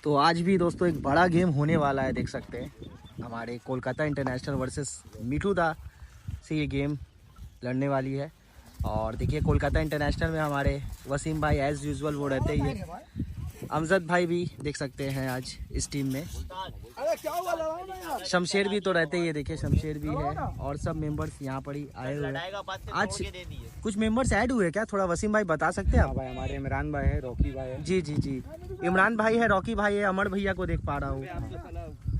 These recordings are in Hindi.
तो आज भी दोस्तों एक बड़ा गेम होने वाला है, देख सकते हैं। हमारे कोलकाता इंटरनेशनल वर्सेस मिठू दा से ये गेम लड़ने वाली है। और देखिए कोलकाता इंटरनेशनल में हमारे वसीम भाई एज़ यूजुअल वो रहते ही है। अमजद भाई भी देख सकते हैं आज इस टीम में। शमशेर भी तो रहते ही है, देखिए शमशेर भी है और सब मेंबर्स यहाँ पर ही आए हुए हैं। आज कुछ मेंबर्स ऐड हुए क्या, थोड़ा वसीम भाई बता सकते हैं आप? भाई हमारे इमरान भाई है, रॉकी भाई है। जी जी जी, इमरान भाई है, रॉकी भाई है, अमर भैया को देख पा रहा हूँ।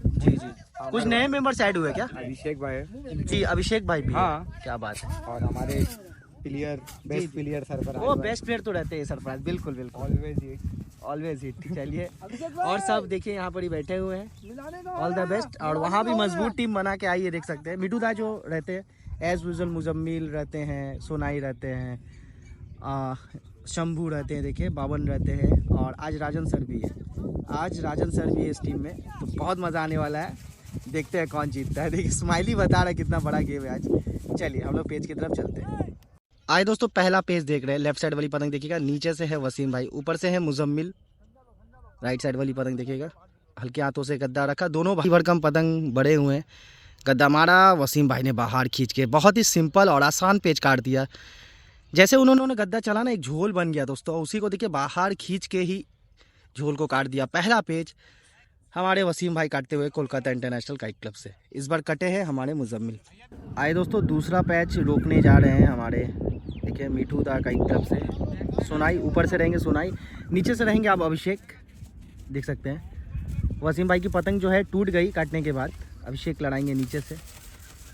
जी जी, कुछ नए मेंबर्स ऐड हुए क्या? अभिषेक भाई है जी, अभिषेक भाई भी है। हाँ। क्या बात है। और हमारे प्लेयर बेस्ट प्लेयर सरफराज वो बेस्ट प्लेयर तो रहते हैं सरफराज, बिल्कुल बिल्कुल, ऑलवेज हिट। चलिए और सब देखिए यहाँ पर ही बैठे हुए हैं, ऑल द बेस्ट। और वहाँ भी मजबूत टीम बना के आई है, देख सकते हैं। मिठू दा जो रहते हैं एज यूजुअल, मुजम्मिल रहते हैं, सोनाई रहते हैं, शंभू रहते हैं, देखिए बावन रहते हैं। और आज राजन सर भी है, आज राजन सर भी है इस टीम में। तो बहुत मज़ा आने वाला है, देखते हैं कौन जीतता है। देखिए स्माइली बता रहा है कितना बड़ा गेम है आज। चलिए हम लोग पेज की तरफ चलते हैं। आए दोस्तों, पहला पेज देख रहे हैं। लेफ्ट साइड वाली पतंग देखिएगा, नीचे से है वसीम भाई, ऊपर से है मुजम्मिल। राइट साइड वाली पतंग देखिएगा, हल्के हाथों से गद्दा रखा, दोनों भाई भरकम पतंग बड़े हुए हैं। गद्दा मारा, वसीम भाई ने बाहर खींच के बहुत ही सिंपल और आसान पेज काट दिया। जैसे उन्होंने गद्दा चला ना, एक झोल बन गया दोस्तों, उसी को देखिए बाहर खींच के ही झोल को काट दिया। पहला पेज हमारे वसीम भाई काटते हुए कोलकाता इंटरनेशनल काइट क्लब से। इस बार कटे हैं हमारे मुजम्मिल। आए दोस्तों, दूसरा पैच रोकने जा रहे हैं हमारे, देखिए मिठू दा काइट क्लब से। सोनाई ऊपर से रहेंगे, सोनाई नीचे से रहेंगे आप अभिषेक, देख सकते हैं। वसीम भाई की पतंग जो है टूट गई काटने के बाद, अभिषेक लड़ाएंगे नीचे से।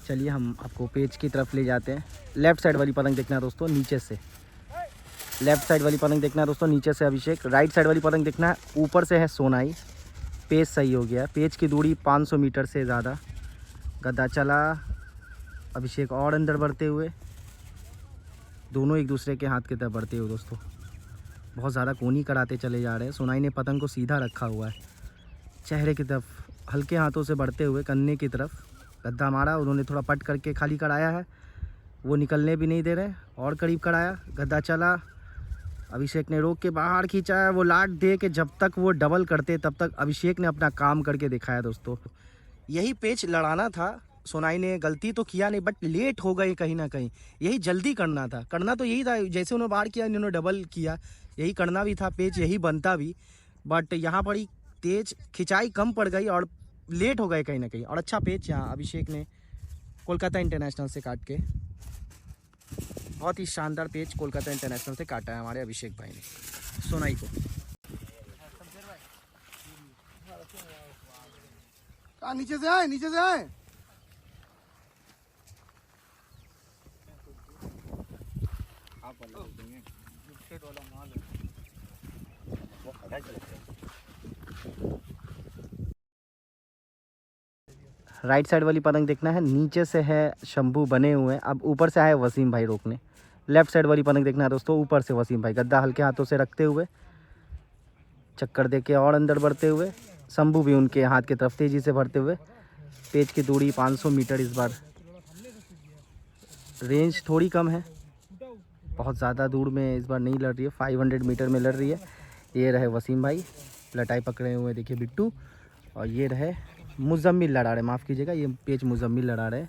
चलिए हम आपको पेज की तरफ ले जाते हैं। लेफ्ट साइड वाली पतंग देखना है दोस्तों, नीचे से। लेफ्ट साइड वाली पतंग देखना है दोस्तों, नीचे से अभिषेक। राइट साइड वाली पतंग देखना है, ऊपर से है सोनाई। पेज सही हो गया, पेज की दूरी 500 मीटर से ज़्यादा। गद्दा चला, अभिषेक और अंदर बढ़ते हुए, दोनों एक दूसरे के हाथ की तरफ बढ़ते हुए दोस्तों। बहुत ज़्यादा कोनी कराते चले जा रहे हैं। सोनाई ने पतंग को सीधा रखा हुआ है, चेहरे की तरफ हल्के हाथों से बढ़ते हुए कन्ने की तरफ। गद्दा मारा, उन्होंने थोड़ा पट करके खाली कराया है, वो निकलने भी नहीं दे रहे, और करीब कराया। गद्दा चला, अभिषेक ने रोक के बाहर खींचा है। वो लाट दे के जब तक वो डबल करते तब तक अभिषेक ने अपना काम करके दिखाया दोस्तों। यही पेच लड़ाना था, सोनाई ने गलती तो किया नहीं, बट लेट हो गई कहीं ना कहीं। यही जल्दी करना था, करना तो यही था, जैसे उन्होंने बाहर किया इन्होंने डबल किया, यही करना भी था, पेच यही बनता भी। बट यहाँ पर ही तेज खिंचाई कम पड़ गई और लेट हो गए कहीं ना कहीं। और अच्छा पेच यहाँ अभिषेक ने कोलकाता इंटरनेशनल से काट के, बहुत ही शानदार पेज कोलकाता इंटरनेशनल से काटा है हमारे अभिषेक भाई ने सोनाई को। नीचे से आए, नीचे से आए। राइट साइड वाली पतंग देखना है, नीचे से है शंभू बने हुए हैं, अब ऊपर से आए वसीम भाई रोकने। लेफ्ट साइड वाली पतंग देखना है दोस्तों, ऊपर से वसीम भाई गद्दा हल्के हाथों से रखते हुए, चक्कर दे के और अंदर बढ़ते हुए। शंभू भी उनके हाथ की तरफ तेजी से बढ़ते हुए। पेज की दूरी 500 मीटर, इस बार रेंज थोड़ी कम है, बहुत ज़्यादा दूर में इस बार नहीं लड़ रही है, 500 मीटर में लड़ रही है। ये रहे वसीम भाई, लटाई पकड़े हुए देखिए बिट्टू, और ये रहे मुजम्मिल लड़ा रहे, माफ़ कीजिएगा, ये पेज मुजम्मिल लड़ा रहे।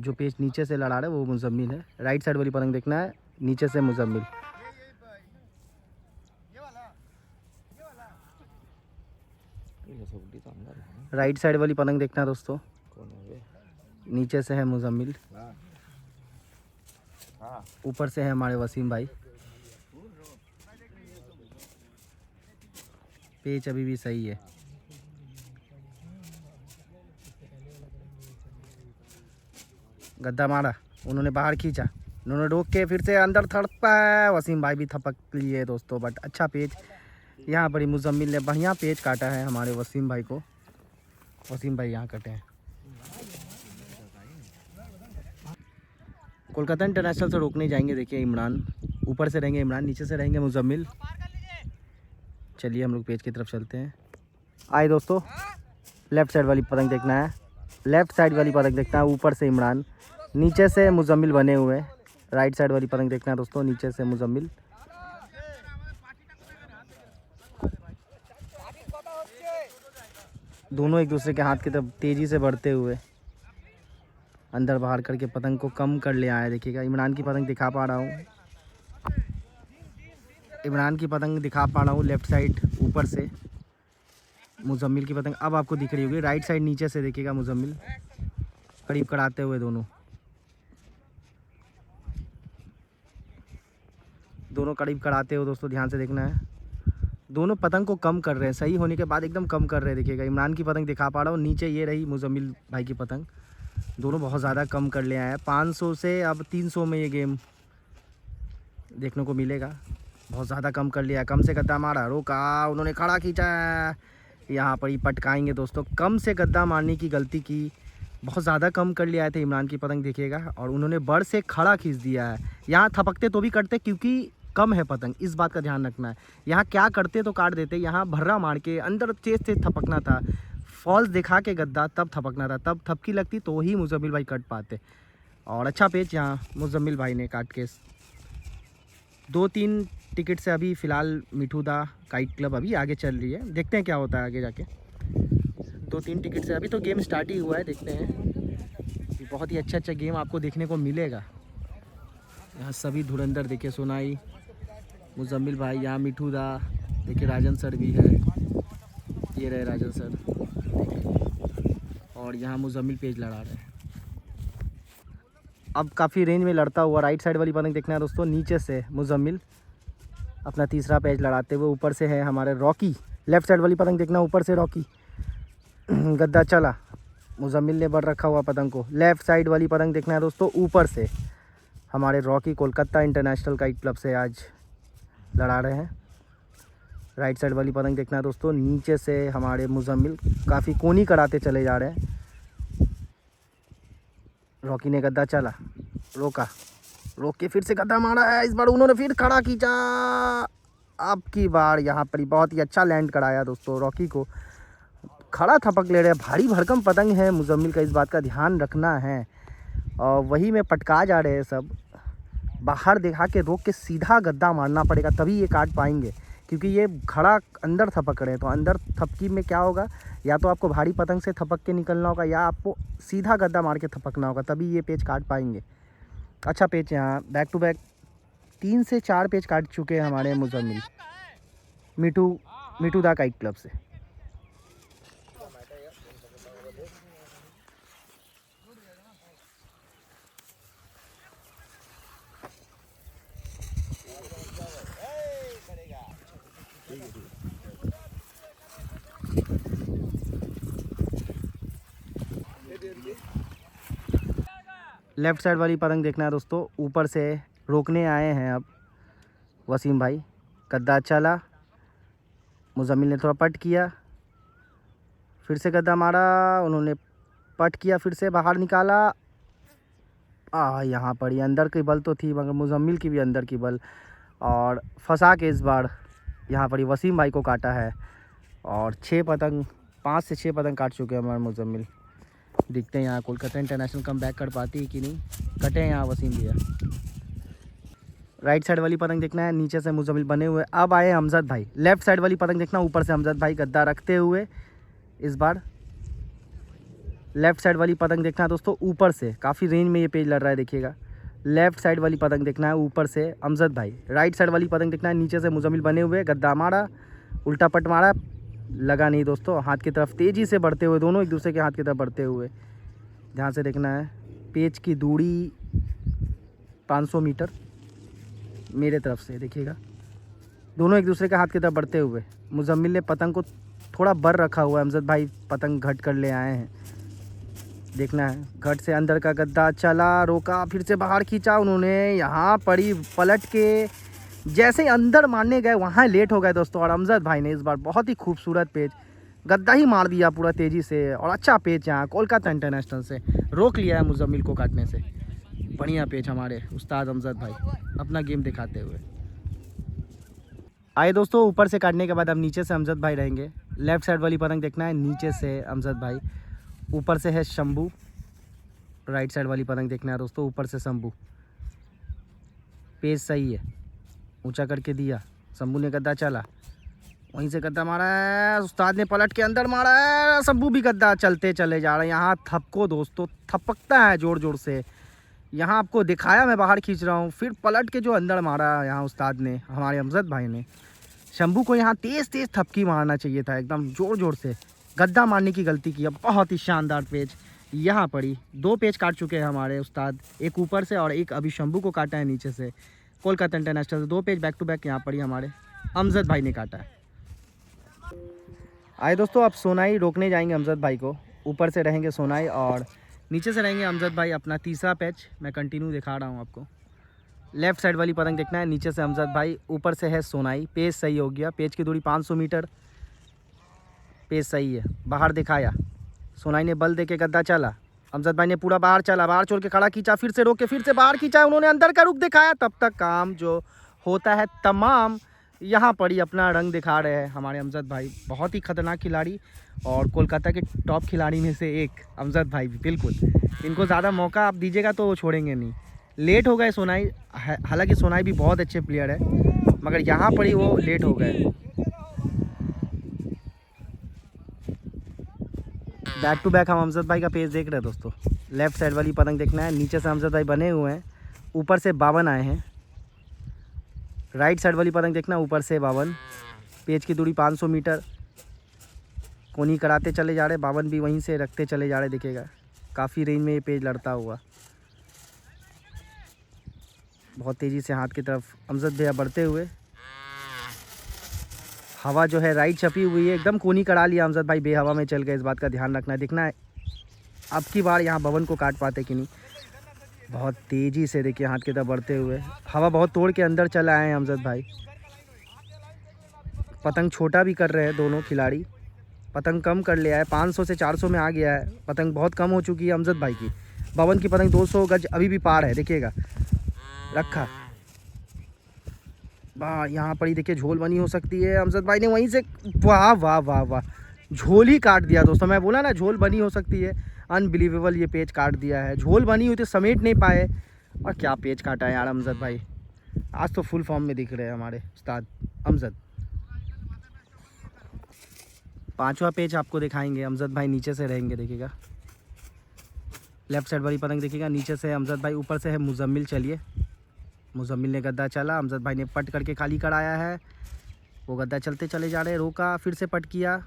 जो पेज नीचे से लड़ा रहे वो मुजम्मिल है। राइट साइड वाली पतंग देखना है, नीचे से मुजम्मिल। राइट साइड वाली पतंग देखना दोस्तों, नीचे से है मुजम्मिल, ऊपर से है हमारे वसीम भाई। पेच अभी भी सही है। गद्दा मारा, उन्होंने बाहर खींचा, उन्होंने रोक के फिर से अंदर थड़पा है, वसीम भाई भी थपक लिए दोस्तों। बट अच्छा पेज यहाँ पर ही मुजम्मिल ने बढ़िया पेज काटा है हमारे वसीम भाई को। वसीम भाई यहाँ कटे हैं। कोलकाता इंटरनेशनल से रोकने जाएंगे, देखिए इमरान, ऊपर से रहेंगे इमरान, नीचे से रहेंगे मुजम्मिल। चलिए हम लोग पेज की तरफ चलते हैं। आए दोस्तों, लेफ्ट साइड वाली पतंग देखना है, लेफ्ट साइड वाली पतंग देखना है, ऊपर से इमरान, नीचे से मुजम्मिल बने हुए। राइट साइड वाली पतंग देखना है दोस्तों, नीचे से मुजम्मिल। दोनों एक दूसरे के हाथ की तरफ तेज़ी से बढ़ते हुए अंदर बाहर करके पतंग को कम कर ले आया। देखिएगा इमरान की पतंग दिखा पा रहा हूँ, इमरान की पतंग दिखा पा रहा हूँ लेफ़्ट साइड ऊपर से। मुजम्मिल की पतंग अब आपको दिख रही होगी राइट साइड नीचे से। देखिएगा मुजम्मिल करीब कराते हुए दोनों करीब कराते हुए दोस्तों ध्यान से देखना है। दोनों पतंग को कम कर रहे हैं, सही होने के बाद एकदम कम कर रहे हैं। देखिएगा इमरान की पतंग दिखा पा रहा हूँ, नीचे ये रही मुजम्मिल भाई की पतंग। दोनों बहुत ज़्यादा कम कर ले आए हैं। 500 से अब 300 में ये गेम देखने को मिलेगा। बहुत ज़्यादा कम कर लिया, कम से गद्दा मारा, रोका, उन्होंने खड़ा खींचा, यहाँ पर ही पटकाएंगे दोस्तों। कम से गद्दा मारने की गलती की, बहुत ज़्यादा कम कर लिया थे इमरान की पतंग देखिएगा, और उन्होंने बड़ से खड़ा खींच दिया है। यहाँ थपकते तो भी करते क्योंकि कम है पतंग, इस बात का ध्यान रखना है। यहाँ क्या करते तो काट देते, यहाँ भर्रा मार के अंदर तेज तेज थपकना था, फॉल्स दिखा के गद्दा तब थपकना था, तब थपकी लगती तो ही मुजम्मिल भाई कट पाते। और अच्छा पेच यहाँ मुजम्मिल भाई ने काट के 2-3 टिकट से अभी फ़िलहाल मिठू दा काइट क्लब अभी आगे चल रही है। देखते हैं क्या होता है आगे जाके। 2-3 टिकट से अभी तो गेम स्टार्ट ही हुआ है, देखते हैं। बहुत ही अच्छा गेम आपको देखने को मिलेगा। यहाँ सभी धुरंधर देखिए, सोनाई, मुजम्मिल भाई, यहाँ मिठू दा देखिए, राजन सर भी है, ये रहे राजन सर देखिए, और यहाँ मुजम्मिल पेज लड़ा रहे हैं। अब काफ़ी रेंज में लड़ता हुआ राइट साइड वाली पतंग देखना है दोस्तों। नीचे से मुजम्मिल अपना तीसरा पेज लड़ाते हुए, ऊपर से है हमारे रॉकी। लेफ़्ट साइड वाली पतंग देखना, ऊपर से रॉकी गद्दा चला, मुजम्मिल ने बढ़ रखा हुआ पतंग को। लेफ़्ट साइड वाली पतंग देखना है दोस्तों, ऊपर से हमारे Rocky Kolkata international kite club से आज लड़ा रहे हैं। राइट साइड वाली पतंग देखना है दोस्तों, नीचे से हमारे मुजम्मिल काफ़ी कोनी कराते चले जा रहे हैं। रॉकी ने गद्दा चला, रोका, रोक के फिर से गद्दा मारा है। इस बार उन्होंने फिर खड़ा खींचा। अब की बार यहाँ पर बहुत ही अच्छा लैंड कराया दोस्तों, रॉकी को खड़ा थपक ले रहे हैं। भारी भरकम पतंग है मुजम्मिल का, इस बात का ध्यान रखना है। और वही में पटका जा रहे हैं सब, बाहर दिखा के रोक के सीधा गद्दा मारना पड़ेगा तभी ये काट पाएंगे, क्योंकि ये खड़ा अंदर थपक रहे हैं। तो अंदर थपकी में क्या होगा, या तो आपको भारी पतंग से थपक के निकलना होगा, या आपको सीधा गद्दा मार के थपकना होगा, तभी ये पेच काट पाएंगे। अच्छा पेच यहाँ बैक टू बैक 3 से 4 पेच काट चुके हैं हमारे मुजम्मिल मिठू दा काइट क्लब से। लेफ़्ट साइड वाली पतंग देखना है दोस्तों, ऊपर से रोकने आए हैं अब वसीम भाई। गद्दा चला, मुजम्मिल ने थोड़ा पट किया, फिर से गद्दा मारा, उन्होंने पट किया, फिर से बाहर निकाला। यहाँ पर ये अंदर की बल तो थी, मगर मुजम्मिल की भी अंदर की बल, और फंसा के इस बार यहाँ पर वसीम भाई को काटा है। और 5 से 6 पतंग काट चुके हैं हमारे मुजम्मिल। दिखते हैं यहाँ कोलकाता इंटरनेशनल कम बैक कर पाती है कि नहीं। कटे हैं यहाँ वसीम भैया। राइट साइड वाली पतंग देखना है, नीचे से मुजम्मिल बने हुए। अब आए हमजद भाई। लेफ़्ट साइड वाली पतंग देखना, ऊपर से हमजद भाई गद्दा रखते हुए। इस बार लेफ़्ट साइड वाली पतंग देखना है दोस्तों, ऊपर से काफ़ी रेंज में ये पेज लड़ रहा है देखिएगा। लेफ़्ट साइड वाली पतंग देखना है, ऊपर से अमजद भाई। राइट साइड वाली पतंग देखना है, नीचे से मुजम्मिल बने हुए, गद्दा मारा, उल्टा पट मारा, लगा नहीं दोस्तों। हाथ की तरफ तेज़ी से बढ़ते हुए, दोनों एक दूसरे के हाथ की तरफ बढ़ते हुए। ध्यान से देखना है, पेच की दूरी 500 मीटर मेरे तरफ से देखिएगा। दोनों एक दूसरे के हाथ की तरफ बढ़ते हुए। मुजम्मिल ने पतंग को थोड़ा बर रखा हुआ है, अमजद भाई पतंग घट कर ले आए हैं। देखना है, घट से अंदर का गद्दा चला, रोका, फिर से बाहर खींचा, उन्होंने यहाँ पड़ी पलट के जैसे अंदर मारने गए वहाँ लेट हो गए दोस्तों। और अमजद भाई ने इस बार बहुत ही खूबसूरत पेच गद्दा ही मार दिया पूरा तेज़ी से, और अच्छा पेच यहाँ कोलकाता इंटरनेशनल से रोक लिया है मुजम्मिल को काटने से। बढ़िया पेच हमारे उस्ताद अमजद भाई अपना गेम दिखाते हुए आए दोस्तों। ऊपर से काटने के बाद अब नीचे से अमजद भाई रहेंगे। लेफ़्ट साइड वाली पतंग देखना है, नीचे से अमजद भाई, ऊपर से है शंभू। राइट साइड वाली पतंग देखना है दोस्तों, ऊपर से शंभू। पेज सही है, ऊंचा करके दिया, शंभू ने गद्दा चला, वहीं से गद्दा मारा है, उस्ताद ने पलट के अंदर मारा है, सब्बू भी गद्दा चलते चले जा रहे हैं। यहाँ थपको दोस्तों, थपकता है जोर जोर से। यहाँ आपको दिखाया, मैं बाहर खींच रहा हूँ, फिर पलट के जो अंदर मारा यहाँ उस्ताद ने, हमारे अमजद भाई ने। शंभू को यहाँ तेज़ तेज़ थपकी मारना चाहिए था, एकदम जोर जोर से। गद्दा मारने की गलती की। अब बहुत ही शानदार पेच यहाँ पड़ी। 2 पेच काट चुके हैं हमारे उस्ताद, एक ऊपर से और एक अभी शंभू को काटा है नीचे से। कोलकाता इंटरनेशनल से 2 पेच बैक टू बैक यहाँ पड़ी, हमारे अमजद भाई ने काटा है। आए दोस्तों, अब सोनाई रोकने जाएंगे अमजद भाई को। ऊपर से रहेंगे सोनाई और नीचे से रहेंगे अमजद भाई। अपना तीसरा पैच मैं कंटिन्यू दिखा रहा हूँ आपको। लेफ़्ट साइड वाली पतंग देखना है, नीचे से अमजद भाई, ऊपर से है सोनाई। पेच सही हो गया, पेच की दूरी 500 मीटर, पेच सही है। बाहर दिखाया, सोनाई ने बल दे के गद्दा चला, अमजद भाई ने पूरा बाहर चला, बाहर छोड़ के खड़ा खींचा, फिर से रोक के फिर से बाहर खींचा, उन्होंने अंदर का रुख दिखाया। तब तक काम जो होता है तमाम यहाँ पर ही अपना रंग दिखा रहे हैं हमारे अमजद भाई। बहुत ही खतरनाक खिलाड़ी और कोलकाता के टॉप खिलाड़ी में से एक अमजद भाई भी। बिल्कुल, इनको ज़्यादा मौका आप दीजिएगा तो वो छोड़ेंगे नहीं। लेट हो गए सोनाई, हालांकि सोनाई भी बहुत अच्छे प्लेयर है, मगर यहाँ पर ही वो लेट हो गए। बैक टू बैक हम अमजद भाई का पेज देख रहे हैं दोस्तों। लेफ़्ट साइड वाली पतंग देखना है, नीचे से अमजद भाई बने हुए हैं, ऊपर से 52 आए हैं। राइट साइड वाली पतंग देखना, ऊपर से 52, पेज की दूरी 500 मीटर, कोनी कराते चले जा रहे, 52 भी वहीं से रखते चले जा रहे। देखिएगा काफ़ी रेंज में ये पेज लड़ता हुआ, बहुत तेज़ी से हाथ की तरफ अमजद भैया बढ़ते हुए। हवा जो है राइट छपी हुई है, एकदम कोनी करा लिया अमजद भाई, बेहवा में चल गए। इस बात का ध्यान रखना है, देखना है अब की बार यहाँ भवन को काट पाते कि नहीं। बहुत तेज़ी से देखिए हाथ की तरफ बढ़ते हुए, हवा बहुत तोड़ के अंदर चला आए हैं अमजद भाई। पतंग छोटा भी कर रहे हैं दोनों खिलाड़ी, पतंग कम कर लिया है, 500 से 400 में आ गया है। पतंग बहुत कम हो चुकी है अमजद भाई की। 52 की पतंग 200 गज अभी भी पार है, देखिएगा रखा। वाह, यहाँ पर ही देखिए झोल बनी हो सकती है। अमजद भाई ने वहीं से वाह वाह वाह वाह, झोल ही काट दिया दोस्तों। मैं बोला ना झोल बनी हो सकती है, अनबिलीवेबल ये पेज काट दिया है। झोल बनी हुई थी, समेट नहीं पाए, और क्या पेज काटा है यार अमजद भाई। आज तो फुल फॉर्म में दिख रहे हैं हमारे उस्ताद अमजद। 5वां पेज आपको दिखाएंगे, अमजद भाई नीचे से रहेंगे, देखिएगा लेफ़्ट साइड वाली पतंग देखिएगा, नीचे से अमजद भाई, ऊपर से है मुजम्मिल। चलिए, मुजम्मिल ने गद्दा चला, अमजद भाई ने पट करके खाली कराया है, वो गद्दा चलते चले जा रहे, रोका, फिर से पट किया।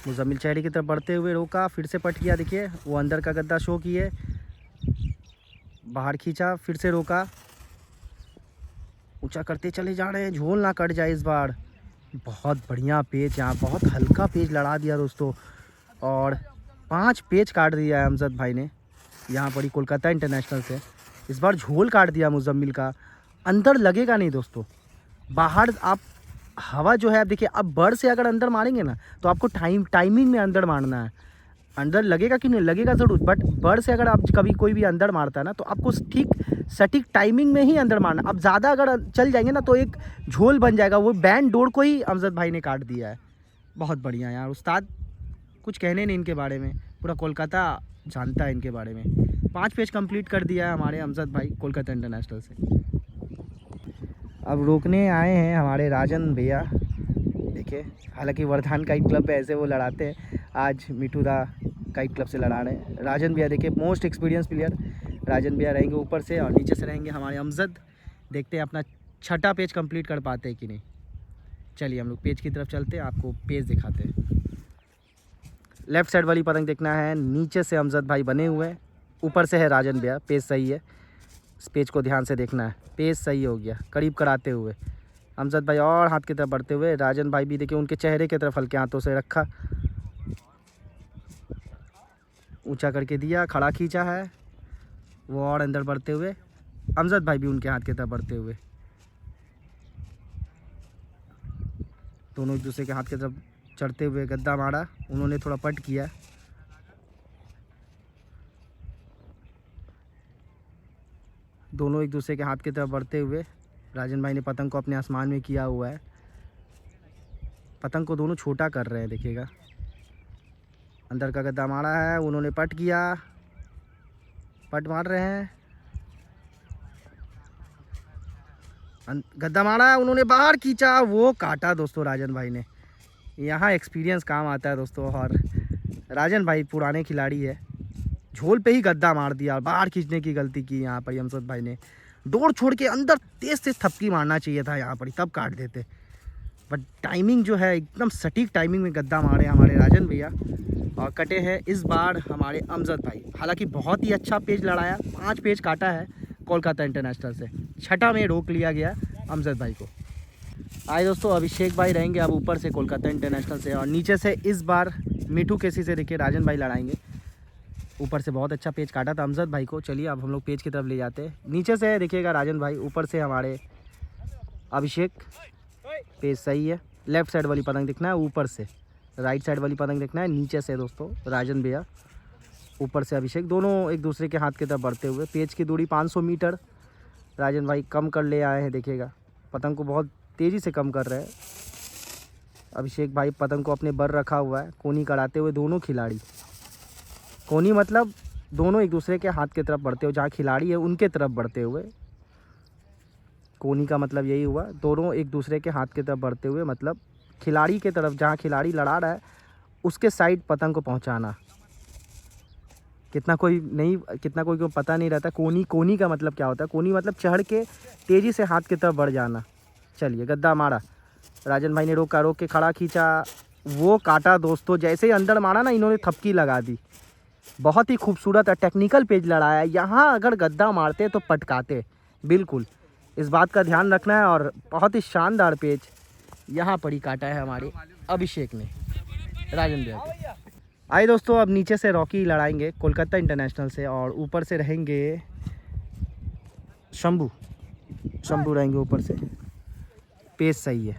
मुजम्मिल चेहरे की तरफ बढ़ते हुए रोका, फिर से पट किया। देखिए वो अंदर का गद्दा शो किए, बाहर खींचा, फिर से रोका, ऊंचा करते चले जा रहे हैं, झोल ना कट जाए इस बार। बहुत बढ़िया पेज, यहाँ बहुत हल्का पेज लड़ा दिया दोस्तों, और 5 पेज काट दिया है अमजद भाई ने यहाँ पर ही कोलकाता इंटरनेशनल से। इस बार झोल काट दिया मुजम्मिल का, अंदर लगेगा नहीं दोस्तों। बाहर आप हवा जो है, आप देखिए, अब बड़ से अगर अंदर मारेंगे ना तो आपको टाइमिंग में अंदर मारना है। अंदर लगेगा कि नहीं, लगेगा ज़रूर, बट बड़ से अगर आप कभी कोई भी अंदर मारता है ना तो आपको ठीक सटीक टाइमिंग में ही अंदर मारना। अब ज़्यादा अगर चल जाएंगे ना तो एक झोल बन जाएगा। वो बैंड डोर को ही अमजद भाई ने काट दिया है। बहुत बढ़िया यार उस्ताद, कुछ कहने नहीं इनके बारे में, पूरा कोलकाता जानता है इनके बारे में। 5 पेज कंप्लीट कर दिया है हमारे अमजद भाई कोलकाता इंटरनेशनल से। अब रोकने आए हैं हमारे राजन भैया, देखिए, हालांकि वर्धान काइट क्लब पे ऐसे वो लड़ाते हैं, आज मिठूदा काइट क्लब से लड़ा रहे हैं। राजन भैया देखिए, मोस्ट एक्सपीरियंस प्लेयर राजन भैया रहेंगे ऊपर से, और नीचे से रहेंगे हमारे अमजद। देखते हैं अपना 6ठा पेज कंप्लीट कर पाते हैं कि नहीं। चलिए हम लोग पेज की तरफ चलते हैं, आपको पेज दिखाते हैं। लेफ़्ट साइड वाली पतंग देखना है, नीचे से अमजद भाई बने हुए हैं, ऊपर से है राजन भैया। पेज सही है, इस पेज को ध्यान से देखना है, पेज सही हो गया, करीब कराते हुए अमजद भाई और हाथ की तरफ बढ़ते हुए। राजन भाई भी देखिए उनके चेहरे की तरफ हल्के हाथों से रखा, ऊंचा करके दिया, खड़ा खींचा है, वो और अंदर बढ़ते हुए, अमजद भाई भी उनके हाथ की तरफ बढ़ते हुए, दोनों एक दूसरे के हाथ की तरफ चढ़ते हुए गद्दा मारा। उन्होंने थोड़ा पट किया, दोनों एक दूसरे के हाथ की तरफ बढ़ते हुए। राजन भाई ने पतंग को अपने आसमान में किया हुआ है, पतंग को दोनों छोटा कर रहे हैं, देखिएगा अंदर का गद्दा मारा है, उन्होंने पट किया, पट मार रहे हैं, गद्दा मारा, उन्होंने बाहर खींचा, वो काटा दोस्तों राजन भाई ने। यहाँ एक्सपीरियंस काम आता है दोस्तों, और राजन भाई पुराने खिलाड़ी है। झोल पे ही गद्दा मार दिया, बाहर खींचने की गलती की यहाँ पर यमसद भाई ने। डोर छोड़ के अंदर तेज से थपकी मारना चाहिए था यहाँ पर, तब काट देते। बट टाइमिंग जो है एकदम सटीक टाइमिंग में गद्दा मारे हमारे राजन भैया, और कटे हैं इस बार हमारे अमजद भाई। हालांकि बहुत ही अच्छा पेज लड़ाया, 5 पेज काटा है कोलकाता इंटरनेशनल से, 6ठा में रोक लिया गया अमजद भाई को। आए दोस्तों, अभिषेक भाई रहेंगे अब ऊपर से कोलकाता इंटरनेशनल से, और नीचे से इस बार मिठू केसी से देखिए राजन भाई लड़ाएंगे। ऊपर से बहुत अच्छा पेज काटा था अमजद भाई को। चलिए अब हम लोग पेज की तरफ ले जाते हैं। नीचे से देखिएगा राजन भाई, ऊपर से हमारे अभिषेक। पेज सही है, लेफ्ट साइड वाली पतंग देखना है, ऊपर से राइट साइड वाली पतंग देखना है। नीचे से दोस्तों राजन भैया, ऊपर से अभिषेक, दोनों एक दूसरे के हाथ की तरफ बढ़ते हुए। पेज की दूरी 500 मीटर राजन भाई कम कर ले आए हैं। देखिएगा पतंग को बहुत तेज़ी से कम कर रहे हैं अभिषेक भाई। पतंग को अपने बर रखा हुआ है, कोनी कराते हुए दोनों खिलाड़ी। कोनी मतलब दोनों एक दूसरे के हाथ की तरफ बढ़ते हुए, जहाँ खिलाड़ी है उनके तरफ बढ़ते हुए। कोनी का मतलब यही हुआ, दोनों एक दूसरे के हाथ की तरफ बढ़ते हुए, मतलब खिलाड़ी के तरफ, जहाँ खिलाड़ी लड़ा रहा है उसके साइड पतंग को पहुंचाना। कितना कोई को पता नहीं रहता कोनी का मतलब क्या होता है। कोनी मतलब चढ़ के तेज़ी से हाथ की तरफ बढ़ जाना। चलिए गद्दा मारा, राजन भाई ने रोक के खड़ा खींचा, वो काटा दोस्तों। जैसे ही अंदर मारा ना, इन्होंने थपकी लगा दी। बहुत ही खूबसूरत है, टेक्निकल पेज लड़ाया। यहाँ अगर गद्दा मारते तो पटकाते, बिल्कुल इस बात का ध्यान रखना है। और बहुत ही शानदार पेज यहाँ पर ही काटा है हमारे अभिषेक ने राजन भैया को। आइए दोस्तों, अब नीचे से रॉकी लड़ाएंगे कोलकाता इंटरनेशनल से, और ऊपर से रहेंगे शंभू रहेंगे ऊपर से। पेज सही है,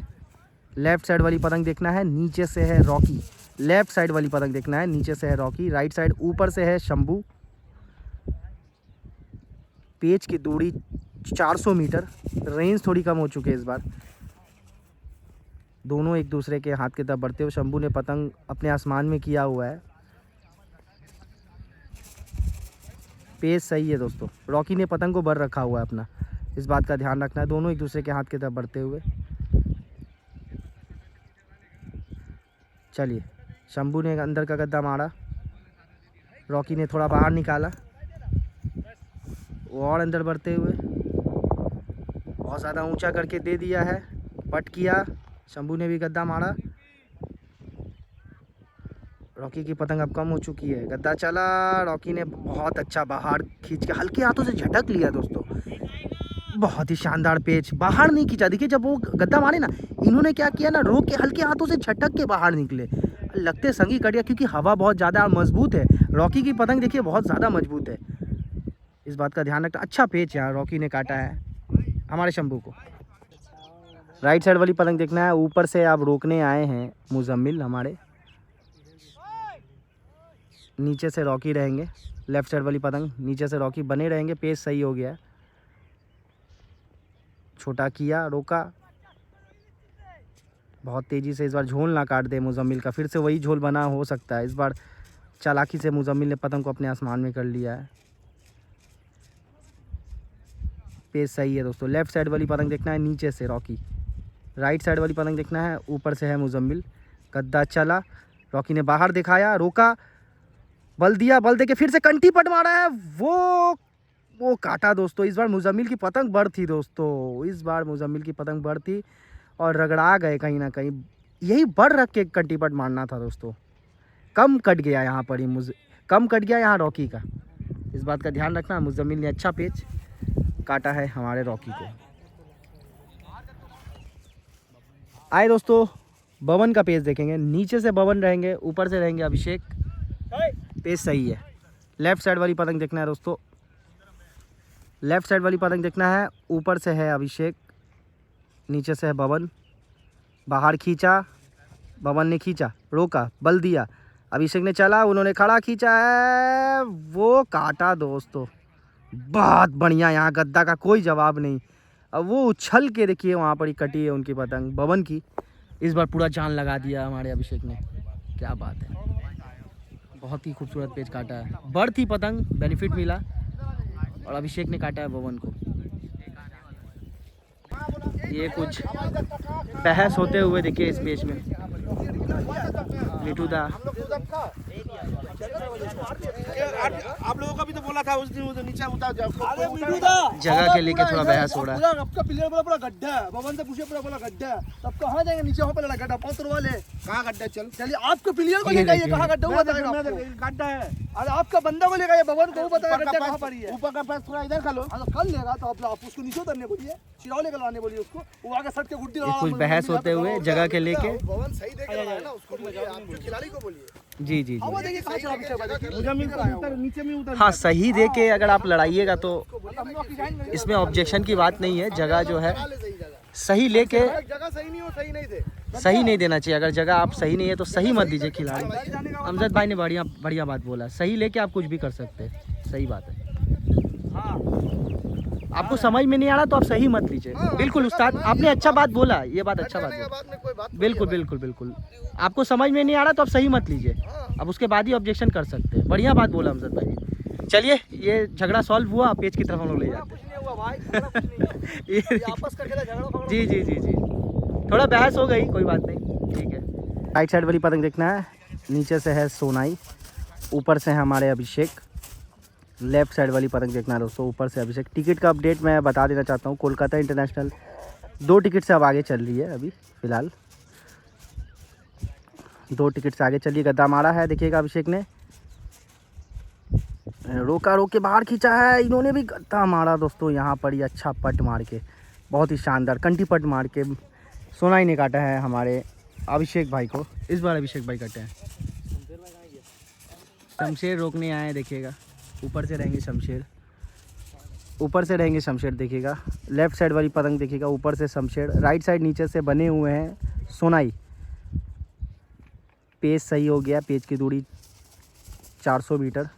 लेफ्ट साइड वाली पतंग देखना है, नीचे से है रॉकी। लेफ्ट साइड वाली पतंग देखना है, नीचे से है रॉकी। राइट साइड ऊपर से है शंभू। पेज की दूरी 400 मीटर, रेंज थोड़ी कम हो चुकी है इस बार। दोनों एक दूसरे के हाथ की तरफ बढ़ते हुए। शंभू ने पतंग अपने आसमान में किया हुआ है। पेज सही है दोस्तों, रॉकी ने पतंग को बर रखा हुआ है अपना, इस बात का ध्यान रखना है। दोनों एक दूसरे के हाथ की तरफ बढ़ते हुए। चलिए, शंभू ने अंदर का गद्दा मारा, रॉकी ने थोड़ा बाहर निकाला, वो और अंदर बढ़ते हुए बहुत ज़्यादा ऊंचा करके दे दिया है, पट किया। शंभू ने भी गद्दा मारा, रॉकी की पतंग अब कम हो चुकी है। गद्दा चला, रॉकी ने बहुत अच्छा बाहर खींच के हल्के हाथों से झटक लिया दोस्तों। बहुत ही शानदार पेच, बाहर नहीं खींचा। देखिए जब वो गद्दा मारे ना, इन्होंने क्या किया ना, रोक के हल्के हाथों से झटक के बाहर निकले। लगते संगी कट गया, क्योंकि हवा बहुत ज़्यादा और मजबूत है। रॉकी की पतंग देखिए बहुत ज़्यादा मजबूत है, इस बात का ध्यान रखना। अच्छा पेच यहाँ रॉकी ने काटा है हमारे शंभू को। राइट साइड वाली पतंग देखना है, ऊपर से आप रोकने आए हैं मुजम्मिल हमारे। नीचे से रॉकी रहेंगे, लेफ्ट साइड वाली पतंग, नीचे से रॉकी बने रहेंगे। पेज सही हो गया है, छोटा किया, रोका, बहुत तेज़ी से। इस बार झोल ना काट दे मुजम्मिल का, फिर से वही झोल बना हो सकता है। इस बार चालाकी से मुजम्मिल ने पतंग को अपने आसमान में कर लिया है। पेज सही है दोस्तों, लेफ्ट साइड वाली पतंग देखना है, नीचे से रॉकी। राइट साइड वाली पतंग देखना है, ऊपर से है मुजम्मिल। गद्दा चला, रॉकी ने बाहर दिखाया, रोका, बल दिया, बल दे के फिर से कंठी पट मारा है, वो काटा दोस्तों। इस बार मुजम्मिल की पतंग बड़ थी दोस्तों, इस बार मुजम्मिल की पतंग बड़ थी और रगड़ा गए कहीं ना कहीं। यही बड़ रख के कंठी पट मारना था दोस्तों। कम कट गया यहाँ पर ही, कम कट गया यहाँ रॉकी का, इस बात का ध्यान रखना। मुजम्मिल ने अच्छा पेच काटा है हमारे रॉकी को। आए दोस्तों, बवन का पेज देखेंगे। नीचे से बवन रहेंगे, ऊपर से रहेंगे अभिषेक। पेज सही है, लेफ्ट साइड वाली पतंग देखना है दोस्तों। लेफ्ट साइड वाली पतंग देखना है, ऊपर से है अभिषेक, नीचे से है बवन। बाहर खींचा, बवन ने खींचा, रोका, बल दिया, अभिषेक ने चला, उन्होंने खड़ा खींचा है, वो काटा दोस्तों। बहुत बढ़िया, यहाँ गद्दा का कोई जवाब नहीं। अब वो उछल के देखिए वहाँ पर ही कटी है उनकी पतंग बवन की। इस बार पूरा जान लगा दिया हमारे अभिषेक ने, क्या बात है। बहुत ही खूबसूरत पेज काटा है, बड़ थी पतंग, बेनिफिट मिला, और अभिषेक ने काटा है बवन को। ये कुछ बहस होते हुए देखिए इस पेज में। मिठू दा आप लोगों का भी तो बोला था उस दिन नीचे उतार जाओ। जगह के लेके थोड़ा बहस हो रहा है। आपका प्लेयर बोला पूरा गड्ढा है, भवन से पूछे पूरा बोला गड्ढा है, तब कहाँ जाएंगे? नीचे वहाँ पे लड़ा गड्ढा, पौतर वाले कहाँ गड्ढा? चल चलिए आपके प्लेयर को लेकर ये कहाँ गड्ढा हुआ बताएगा आपको। गड्ढा है, अरे आपका बंदा को लेकर ये भवन को बताएगा गड्ढा कहाँ पड़ी है। ऊपर का पैर थोड़ा इधर खा लो, कर लेगा तो आप उसको नीचे उतरने बोलिए, चिराव लेकर लाने बोलिए उसको, वो आगे सट के गुड्डी। कुछ बहस होते हुए जगह के लेके। भवन सही देके लगाया ना, उसको बोलिए, आप खिलाड़ी को बोलिए। जी जी जी नीचे में उतर। हाँ, सही दे के अगर आप लड़ाइएगा तो इसमें ऑब्जेक्शन की बात नहीं है। जगह जो है सही लेके, जगह सही नहीं हो, सही नहीं दे, सही नहीं देना चाहिए। अगर जगह आप सही नहीं है तो सही मत दीजिए खिलाड़ी। अमजद भाई ने बढ़िया बात बोला, सही लेके आप कुछ भी कर सकते हैं, सही बात है। आपको समझ में नहीं आ रहा तो आप सही मत लीजिए। बिल्कुल उस्ताद, आपने अच्छा बात बोला, ये बात अच्छा बात बोला। बिल्कुल बिल्कुल बिल्कुल, आपको समझ में नहीं आ रहा तो आप सही मत लीजिए, अब उसके बाद ही ऑब्जेक्शन कर सकते हैं। बढ़िया बात बोला अमजद भाई। चलिए, ये झगड़ा सॉल्व हुआ, पेज की तरफ हम लोग ले जाते हैं। जी जी जी जी, थोड़ा बहस हो गई, कोई बात नहीं, ठीक है। राइट साइड वाली पतंग देखना है, नीचे से है सोनाई, ऊपर से है हमारे अभिषेक। लेफ्ट साइड वाली पतंग देखना है दोस्तों, ऊपर से अभिषेक। टिकट का अपडेट मैं बता देना चाहता हूँ, कोलकाता इंटरनेशनल 2 टिकट से अब आगे चल रही है। अभी फ़िलहाल 2 टिकट से आगे चलिए। गद्दा मारा है, देखिएगा अभिषेक ने, रोक के बाहर खींचा है। इन्होंने भी गद्दा मारा दोस्तों यहाँ पर ही, अच्छा पट मार के, बहुत ही शानदार कंटी पट मार के सोनाई ने काटा है हमारे अभिषेक भाई को। इस बार अभिषेक भाई कटे हैं। शमशेर रोकने आए हैं, देखिएगा ऊपर से रहेंगे शमशेर, ऊपर से रहेंगे शमशेर, देखिएगा। लेफ्ट साइड वाली पतंग देखिएगा, ऊपर से शमशेर, राइट साइड नीचे से बने हुए हैं सोनाई। पेज सही हो गया, पेज की दूरी 400 मीटर,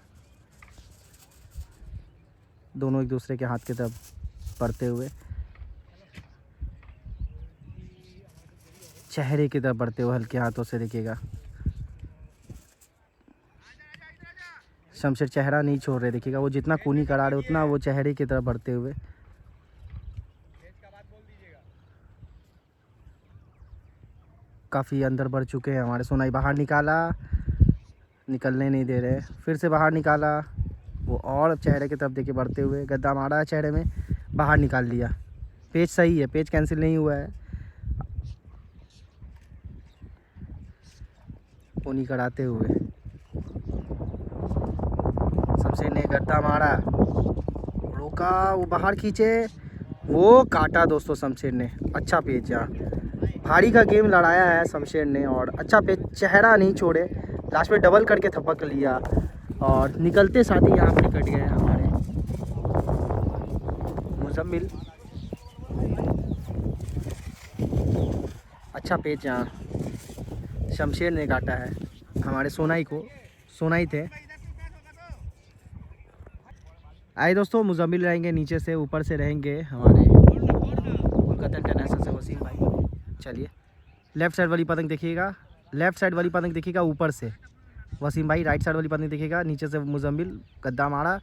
दोनों एक दूसरे के हाथ की तरफ बढ़ते हुए, चेहरे की तरफ बढ़ते हुए हल्के हाथों से, देखिएगा। शमशेर चेहरा नहीं छोड़ रहे, देखिएगा, वो जितना कूनी करा रहे उतना वो चेहरे की तरफ बढ़ते हुए। काफ़ी अंदर बढ़ चुके हैं हमारे सोनाई। बाहर निकाला, निकलने नहीं दे रहे, फिर से बाहर निकाला, वो और चेहरे की तरफ देखिए बढ़ते हुए, गद्दा मारा है चेहरे में, बाहर निकाल लिया। पेज सही है, पेज कैंसिल नहीं हुआ है। कूनी कराते हुए शमशेर ने गद्दा मारा, रोका, वो बाहर खींचे, वो काटा दोस्तों शमशेर ने। अच्छा पेज, यहाँ भारी का गेम लड़ाया है शमशेर ने, और अच्छा पेज, चेहरा नहीं छोड़े, लास्ट में डबल करके थपक लिया, और निकलते साथ ही यहाँ पे कट गए हमारे मुजम्मिल। अच्छा पेज यहाँ शमशेर ने काटा है हमारे सोनाई को, सोनाई थे। आए दोस्तों, मुजम्मिल रहेंगे नीचे से, ऊपर से रहेंगे हमारे कोलकाता इंटरनेशनल से वसीम भाई। चलिए, लेफ़्ट साइड वाली पतंग देखिएगा, लेफ़्ट साइड वाली पतंग देखिएगा ऊपर से वसीम भाई, राइट साइड वाली पतंग देखिएगा नीचे से मुजम्मिल। गद्दा मारा,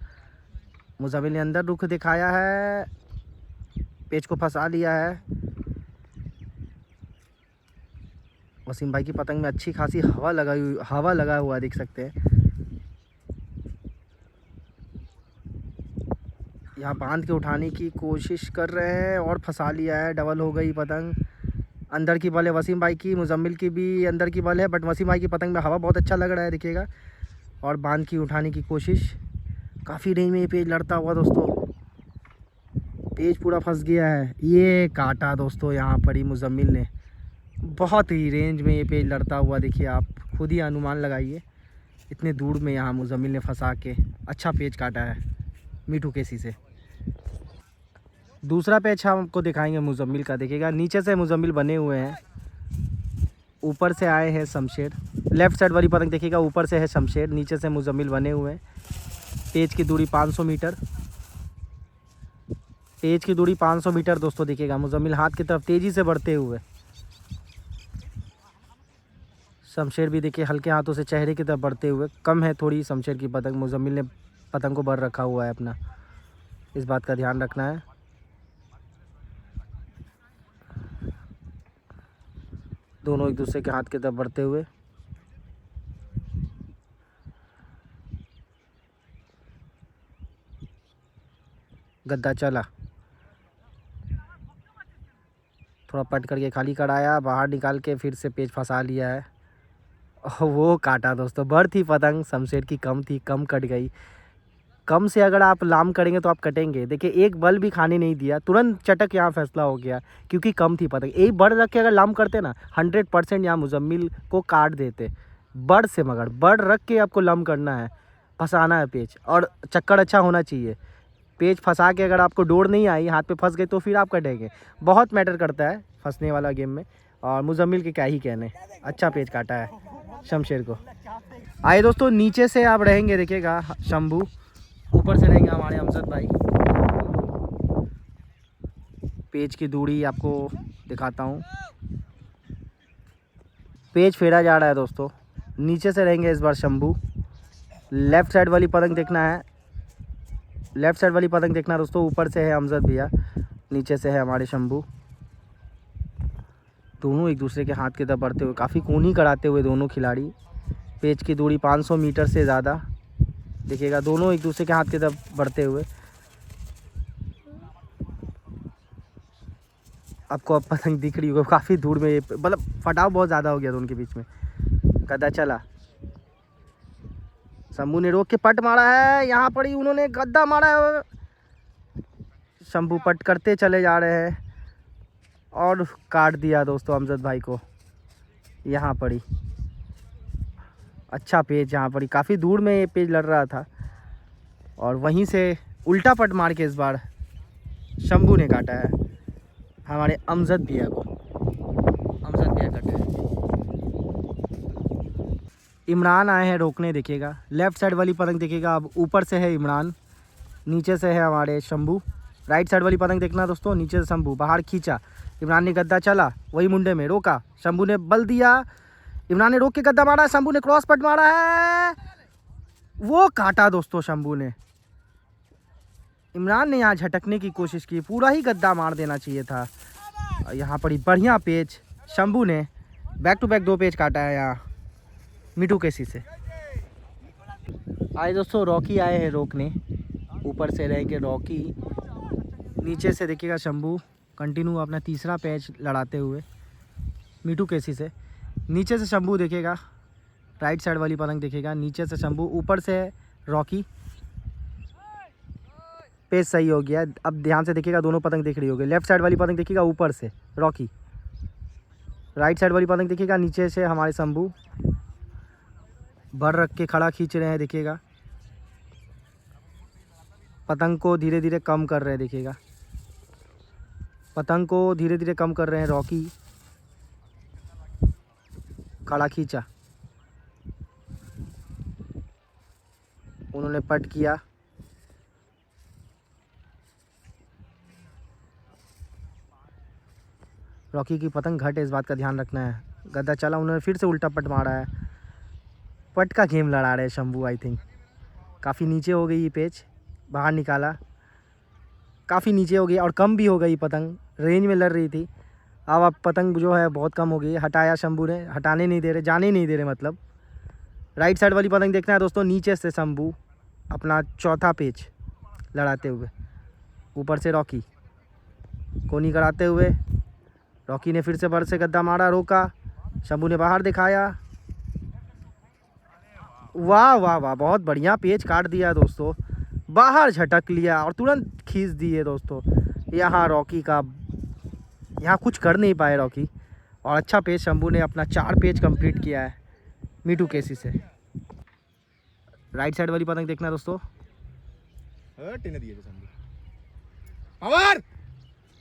मुजम्मिल ने अंदर रुख दिखाया है, पेज को फंसा लिया है। वसीम भाई की पतंग में अच्छी खासी हवा लगा हुआ देख सकते हैं। यहाँ बांध के उठाने की कोशिश कर रहे हैं और फंसा लिया है, डबल हो गई पतंग। अंदर की बल है वसीम भाई की, मुजम्मिल की भी अंदर की बल है, बट वसीम भाई की पतंग में हवा बहुत अच्छा लग रहा है, देखिएगा। और बांध की उठाने की कोशिश, काफ़ी रेंज में ये पेज लड़ता हुआ दोस्तों, पेज पूरा फंस गया है। ये काटा दोस्तों यहाँ पर ही मुजम्मिल ने, बहुत ही रेंज में ये पेज लड़ता हुआ, देखिए आप खुद ही अनुमान लगाइए, इतने दूर में यहाँ मुजम्मिल ने फंसा के अच्छा पेज काटा है मीठू केसी से। दूसरा पेज हमको दिखाएंगे मुजम्मिल का, देखिएगा नीचे से मुजम्मिल बने हुए हैं, ऊपर से आए हैं शमशेर। लेफ़्ट साइड वाली पतंग देखिएगा, ऊपर से है शमशेर, नीचे से मुजम्मिल बने हुए हैं। पेज की दूरी 500 मीटर, पेज की दूरी 500 मीटर दोस्तों, देखिएगा मुजम्मिल हाथ की तरफ तेज़ी से बढ़ते हुए। शमशेर भी देखिए हल्के हाथों से चेहरे की तरफ बढ़ते हुए, कम है थोड़ी शमशेर की पतंग, मुजम्मिल ने पतंग को भर रखा हुआ है अपना, इस बात का ध्यान रखना है। दोनों एक दूसरे के हाथ की तरफ बढ़ते हुए। गद्दा चला, थोड़ा पट करके खाली कराया, बाहर निकाल के फिर से पेच फंसा लिया है। वो काटा दोस्तों, बड़ थी पतंग, शमशेर की कम थी, कम कट गई। कम से अगर आप लाम करेंगे तो आप कटेंगे। देखिए एक बल भी खाने नहीं दिया, तुरंत चटक यहाँ फैसला हो गया क्योंकि कम थी पतंग। एक बड़ रख के अगर लाम करते ना 100% यहाँ मुजम्मिल को काट देते बड़ से। मगर बड़ रख के आपको लम करना है, फंसाना है पेच, और चक्कर अच्छा होना चाहिए। पेच फंसा के अगर आपको डोर नहीं आई, हाथ पे फंस गई तो फिर आप कटेंगे। बहुत मैटर करता है फंसने वाला गेम में। और मुजम्मिल के क्या ही कहने, अच्छा पेच काटा है शमशेर को। आइए दोस्तों, नीचे से आप रहेंगे देखिएगा शंभू, ऊपर से रहेंगे हमारे अमजद भाई। पेज की दूरी आपको दिखाता हूँ, पेज फेरा जा रहा है दोस्तों। नीचे से रहेंगे इस बार शंभू। लेफ़्ट साइड वाली पतंग देखना है, लेफ़्ट साइड वाली पतंग देखना दोस्तों। ऊपर से है अमजद भैया, नीचे से है हमारे शंभू। दोनों एक दूसरे के हाथ की तरफ बढ़ते हुए, काफ़ी कोनी कराते हुए दोनों खिलाड़ी। पेज की दूरी 500 मीटर से ज़्यादा देखिएगा, दोनों एक दूसरे के हाथ की तरफ बढ़ते हुए। आपको अब पतंग दिख रही होगी काफ़ी दूर में, मतलब फटाव बहुत ज़्यादा हो गया दोनों के बीच में। गद्दा चला, शंभू ने रोक के पट मारा है, यहाँ पर ही उन्होंने गद्दा मारा है। शंभू पट करते चले जा रहे हैं और काट दिया दोस्तों अमजद भाई को यहाँ पर ही। अच्छा पेज यहाँ पर ही, काफ़ी दूर में ये पेज लड़ रहा था और वहीं से उल्टा पट मार के इस बार शंभू ने काटा है हमारे अमजद भैया को। अमजद भैया कटे, इमरान आए हैं रोकने देखिएगा। लेफ़्ट साइड वाली पतंग देखिएगा, अब ऊपर से है इमरान, नीचे से है हमारे शंभू। राइट साइड वाली पतंग देखना दोस्तों, नीचे से शंभू, बाहर खींचा, इमरान ने गद्दा चला, वही मुंडे में रोका, शंभू ने बल दिया, इमरान ने रोक के गद्दा मारा, शंभू ने क्रॉस पट मारा है, वो काटा दोस्तों शंभू ने। इमरान ने यहाँ झटकने की कोशिश की, पूरा ही गद्दा मार देना चाहिए था। यहाँ पर ही बढ़िया पेच शंभू ने, बैक टू बैक 2 पेच काटा है यहाँ मिठू केसी से। आए दोस्तों, रॉकी आए हैं रोकने, ऊपर से रहेंगे रॉकी, नीचे से देखिएगा शंभू कंटिन्यू अपना तीसरा पैच लड़ाते हुए मिठू केसी से। नीचे से शंभू देखेगा, राइट साइड वाली पतंग देखेगा, नीचे से शंभू, ऊपर से रॉकी। पेच सही हो गया, अब ध्यान से देखिएगा, दोनों पतंग दिख रही होगी। लेफ्ट साइड वाली पतंग देखिएगा, ऊपर से रॉकी, राइट साइड वाली पतंग देखिएगा, नीचे से हमारे शंभू। भर रख के खड़ा खींच रहे हैं देखिएगा, पतंग को धीरे धीरे कम कर रहे हैं देखिएगा, पतंग को धीरे धीरे कम कर रहे हैं रॉकी। खड़ा खींचा, उन्होंने पट किया, रॉकी की पतंग घटे, इस बात का ध्यान रखना है। गद्दा चला, उन्होंने फिर से उल्टा पट मारा है। पट का गेम लड़ा रहे शंभू, आई थिंक काफ़ी नीचे हो गई ये पेच, बाहर निकाला, काफ़ी नीचे हो गई और कम भी हो गई पतंग, रेंज में लड़ रही थी। अब पतंग जो है बहुत कम हो गई, हटाया शंभू ने, हटाने नहीं दे रहे, जाने नहीं दे रहे मतलब। राइट साइड वाली पतंग देखना है दोस्तों, नीचे से शंभू अपना चौथा पेच लड़ाते हुए, ऊपर से रॉकी कोनी कराते हुए। रॉकी ने फिर से बर से गद्दा मारा, रोका, शंभू ने बाहर दिखाया, वाह वाह वाह, बहुत बढ़िया पेच काट दिया दोस्तों, बाहर झटक लिया और तुरंत खींच दिए दोस्तों। यहाँ रॉकी का, यहाँ कुछ कर नहीं पाए रॉकी, और अच्छा पेच शंभू ने अपना 4 पेच कंप्लीट किया है मिठू केसी से। राइट साइड वाली पतंग देखना दोस्तों,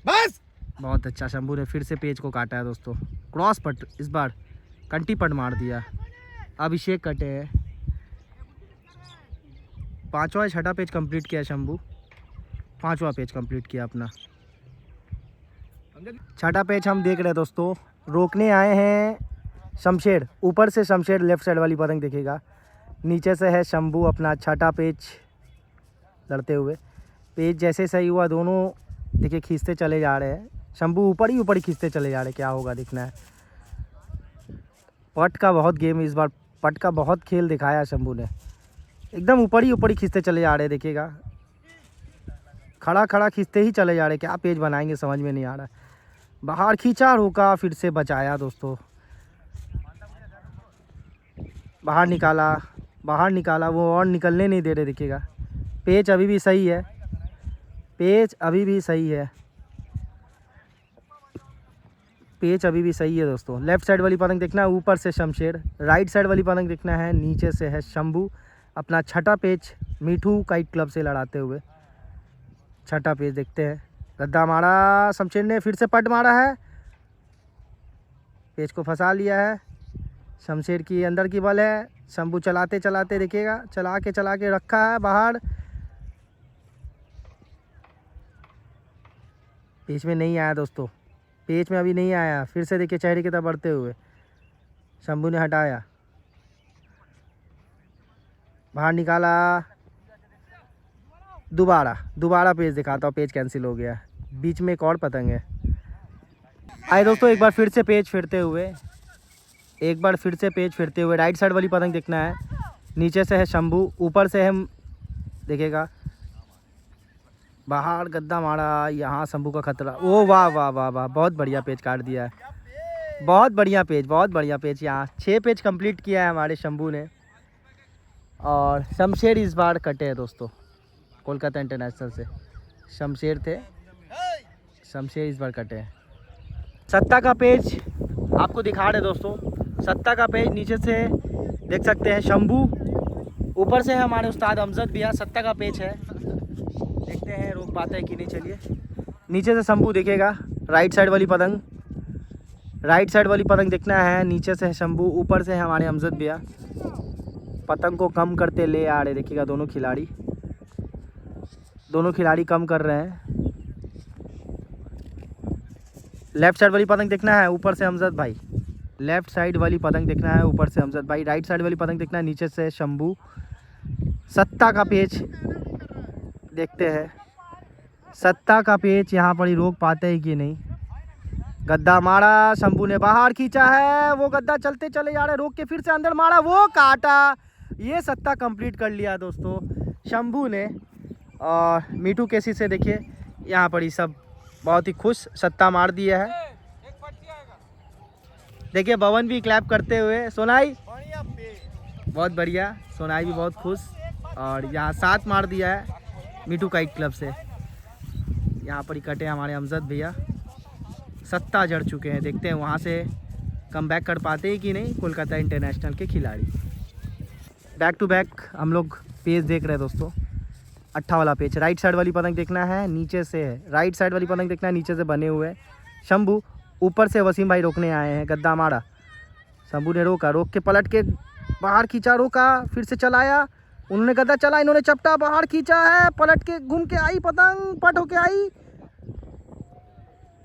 बस बहुत अच्छा, शंभू ने फिर से पेच को काटा है दोस्तों। क्रॉस पट, इस बार कंटी पट मार दिया। अभिषेक कटे हैं, 5वां 6ठा पेज कंप्लीट किया शंभू, 5वां पेज कंप्लीट किया अपना। 6ठा पेज हम देख रहे हैं दोस्तों, रोकने आए हैं शमशेर, ऊपर से शमशेर लेफ्ट साइड वाली पतंग देखेगा, नीचे से है शंभू अपना 6ठा पेज लड़ते हुए। पेज जैसे सही हुआ, दोनों देखिए खींचते चले जा रहे हैं, शंभू ऊपर ही खींचते चले जा रहे हैं, क्या होगा देखना है। पट का बहुत गेम इस बार, पट का बहुत खेल दिखाया शंभू ने। एकदम ऊपर ही खींचते चले जा रहे, देखिएगा खड़ा खड़ा खींचते ही चले जा रहे। क्या पेज बनाएंगे समझ में नहीं आ रहा। बाहर खींचा, रोका, फिर से बचाया दोस्तों, बाहर निकाला वो और निकलने नहीं दे रहे। देखिएगा पेच अभी भी सही है, पेच अभी भी सही है, पेच अभी भी सही है दोस्तों। लेफ्ट साइड वाली पतंग देखना है, ऊपर से शमशेर। राइट साइड वाली पतंग देखना है, नीचे से है शंभू। अपना छठा पेच मीठू काइट क्लब से लड़ाते हुए, छठा पेच देखते हैं। गद्दा मारा शमशेर ने, फिर से पट मारा है, पेच को फंसा लिया है। शमशेर की अंदर की बल है, शंभू चलाते चलाते देखिएगा, चला के रखा है बाहर। पेच में नहीं आया दोस्तों, पेच में अभी नहीं आया। फिर से देखिए चेहरे की तरफ बढ़ते हुए शंभू ने हटाया, बाहर निकाला, दोबारा पेच दिखाता हूँ, पेच कैंसिल हो गया। बीच में एक और पतंग है। आए दोस्तों एक बार फिर से पेच फिरते हुए, राइट साइड वाली पतंग देखना है। नीचे से है शंभू, ऊपर से है देखिएगा, बाहर गद्दा मारा, यहाँ शंभू का खतरा। ओ वाह वाह वाह वाह, बहुत बढ़िया पेच काट दिया है, बहुत बढ़िया पेच। यहाँ 6 पेच कंप्लीट किया है हमारे शंभू ने। और शमशेर इस बार कटे हैं दोस्तों, कोलकाता इंटरनेशनल से शमशेर थे, शमशेर इस बार कटे हैं। सत्ता का पेज आपको दिखा रहे दोस्तों, सत्ता का पेज नीचे से देख सकते हैं शंभू, ऊपर से है हमारे उस्ताद अमजद भैया। सत्ता का पेज है, देखते हैं रोक पाते हैं कि नहीं। चलिए नीचे से शंभू देखेगा, राइट साइड वाली पतंग देखना है। नीचे से है शंभू, ऊपर से है हमारे अमजद भैया। पतंग को कम करते ले आ रहे, देखिएगा दोनों खिलाड़ी कम कर रहे हैं। लेफ्ट साइड वाली पतंग देखना है, ऊपर से अमजद भाई। राइट साइड वाली पतंग देखना है, नीचे से शंभू। सत्ता का पेच देखते हैं, सत्ता का पेच यहाँ पर ही रोक पाते हैं कि नहीं। गद्दा मारा, शंभू ने बाहर खींचा है, वो गद्दा चलते चले जा रहे, रोक के फिर से अंदर मारा, वो काटा। ये सत्ता कंप्लीट कर लिया दोस्तों शंभू ने। और मीठू केसी से देखिए यहाँ पर ही सब बहुत ही खुश, सत्ता मार दिया है। देखिए भवन भी क्लैप करते हुए, सोनाई बहुत बढ़िया, सोनाई भी बहुत खुश। और यहाँ 7 मार दिया है मीठू काइट क्लब से। यहाँ पर ही कटे हमारे अमजद भैया, सत्ता जड़ चुके हैं। देखते हैं वहाँ से कम बैक कर पाते हैं कि नहीं कोलकाता इंटरनेशनल के खिलाड़ी। बैक टू बैक हम लोग पेज देख रहे हैं दोस्तों। 8 वाला पेज, राइट साइड वाली पतंग देखना है, नीचे से है। राइट साइड वाली पतंग देखना है, नीचे से बने हुए शंभू। ऊपर से वसीम भाई रोकने आए हैं, गद्दा मारा, शंभू ने रोका, रोक के पलट के बाहर खींचा, रोका, फिर से चलाया, उन्होंने गद्दा चला, इन्होंने चपटा, बाहर खींचा है, पलट के घूम के आई पतंग, पट होके आई,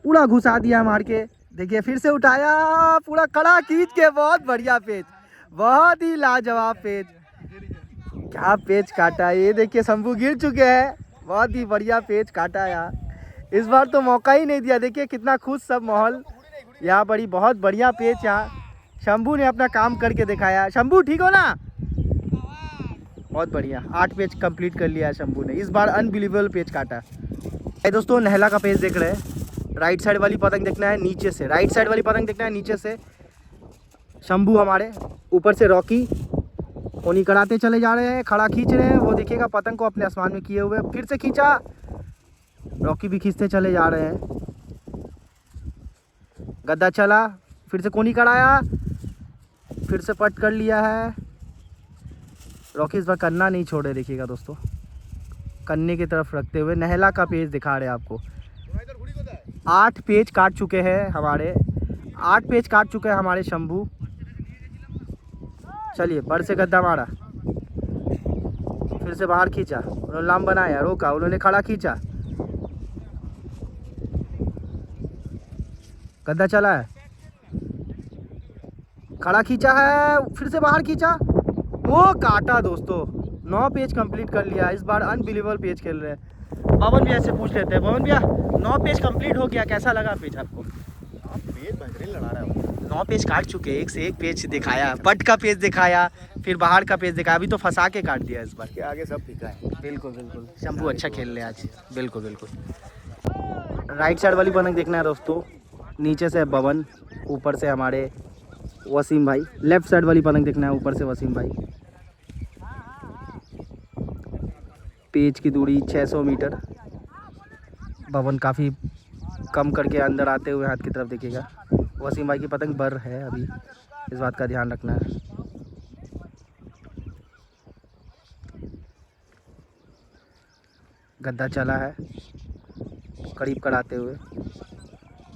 पूरा घुसा दिया मार के। देखिए फिर से उठाया, पूरा कड़ा खींच के, बहुत बढ़िया पेज, बहुत ही लाजवाब पेज। क्या पेज काटा, ये देखिए शंभू गिर चुके हैं, बहुत ही बढ़िया पेज काटा यार। इस बार तो मौका ही नहीं दिया, देखिए कितना खुश सब माहौल यहाँ पर ही। बहुत बढ़िया पेज, यहाँ शंभू ने अपना काम करके दिखाया। शंभू ठीक हो ना, बहुत बढ़िया। 8 पेज कंप्लीट कर लिया है शंभू ने, इस बार अनबिलीवेबल पेज काटा। दोस्तों नहला का पेज देख रहे हैं, राइट साइड वाली पतंग देखना है, नीचे से। राइट साइड वाली पतंग देखना है, नीचे से शंभू हमारे, ऊपर से रॉकी, उन्हीं कराते चले जा रहे हैं, खड़ा खींच रहे हैं। वो देखिएगा पतंग को अपने आसमान में किए हुए, फिर से खींचा, रॉकी भी खींचते चले जा रहे हैं। गद्दा चला, फिर से कोनी कराया, फिर से पट कर लिया है। रॉकी इस बार कन्ना नहीं छोड़े, देखिएगा दोस्तों, कन्ने की तरफ रखते हुए नहला का पेज दिखा रहे हैं आपको। 8 पेज काट चुके हैं हमारे शंभू। चलिए बड़ से गद्दा मारा, फिर से बाहर खींचा, उन्होंने लाम बनाया, रोका, उन्होंने खड़ा खींचा, गद्दा चला है, खड़ा खींचा है, फिर से बाहर खींचा, वो काटा दोस्तों। 9 पेज कंप्लीट कर लिया, इस बार अनबिलीवेबल पेज खेल रहे हैं। पवन भैया से पूछ लेते हैं, पवन भैया 9 पेज कंप्लीट हो गया, कैसा लगा पेज आपको? आप पेज बेहतरीन लड़ा रहे हो। 9 पेज काट चुके, एक से एक पेज दिखाया, पट का पेज दिखाया, फिर बाहर का पेज दिखाया, अभी तो फंसा के काट दिया इस बार के आगे सब फीका है। बिल्कुल बिल्कुल, शंभू अच्छा खेल रहे आज, बिल्कुल बिल्कुल। राइट साइड वाली पतंग देखना है दोस्तों, नीचे से बवन, ऊपर से हमारे वसीम भाई। लेफ्ट साइड वाली पतंग देखना है, ऊपर से वसीम भाई। पेज की दूरी 600 मीटर। बवन काफ़ी कम करके अंदर आते हुए हाथ की तरफ देखिएगा। वसीम भाई की पतंग बर है अभी, इस बात का ध्यान रखना है। गद्दा चला है करीब कराते हुए,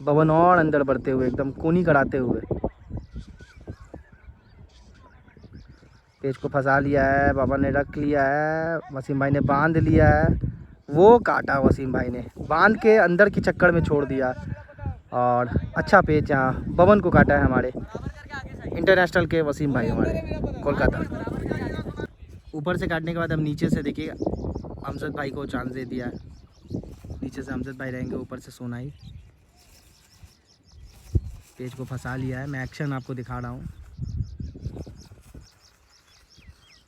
बवन और अंदर बढ़ते हुए एकदम कोनी कराते हुए। पेज को फंसा लिया है, बाबा ने रख लिया है, वसीम भाई ने बांध लिया है, वो काटा वसीम भाई ने, बांध के अंदर की चक्कर में छोड़ दिया। और अच्छा पेज यहाँ बवन को काटा है हमारे इंटरनेशनल के वसीम भाई, हमारे कोलकाता। ऊपर से काटने के बाद हम नीचे से देखिएगा, अमजद भाई को चांस दे दिया है, नीचे से अमजद भाई रहेंगे, ऊपर से सोनाई। पेज को फंसा लिया है, मैं एक्शन आपको दिखा रहा हूँ।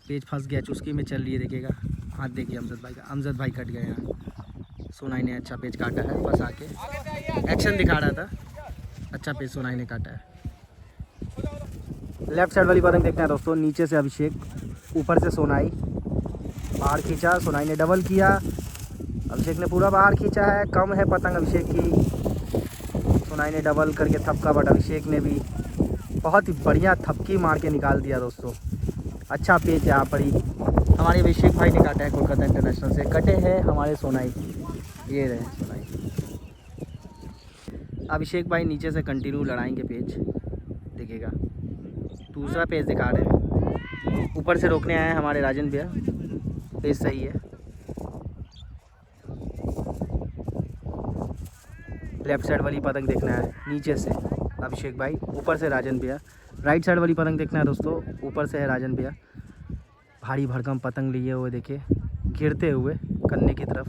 पेज फंस गया, चुस्की में चल रही है, देखिएगा हाथ देखिए अमजद भाई का, अमजद भाई कट गए यहाँ। सोनाई ने अच्छा पेज काटा है फंसा के, एक्शन दिखा रहा था, अच्छा पेज सोनाई ने काटा है। लेफ्ट साइड वाली पतंग देखते हैं दोस्तों, नीचे से अभिषेक, ऊपर से सोनाई। बाहर खींचा, सोनाई ने डबल किया, अभिषेक ने पूरा बाहर खींचा है, कम है पतंग अभिषेक की। सोनाई ने डबल करके थपका, बट अभिषेक ने भी बहुत ही बढ़िया थपकी मार के निकाल दिया दोस्तों। अच्छा पेज यहाँ पर ही हमारे अभिषेक भाई ने काटा है, कोलकाता इंटरनेशनल से कटे हैं हमारे सोनाई, ये रहे सोनाई। अभिषेक भाई नीचे से कंटिन्यू लड़ाएंगे पेज, देखिएगा दूसरा पेज दिखा रहे हैं। ऊपर से रोकने आए हैं हमारे राजन भैया, पेज सही है। लेफ्ट साइड वाली पतंग देखना है, नीचे से अभिषेक भाई, ऊपर से राजन भैया। राइट साइड वाली पतंग देखना है दोस्तों, ऊपर से है राजन भैया। भारी भरकम पतंग लिए हुए देखिए, गिरते हुए कन्ने की तरफ।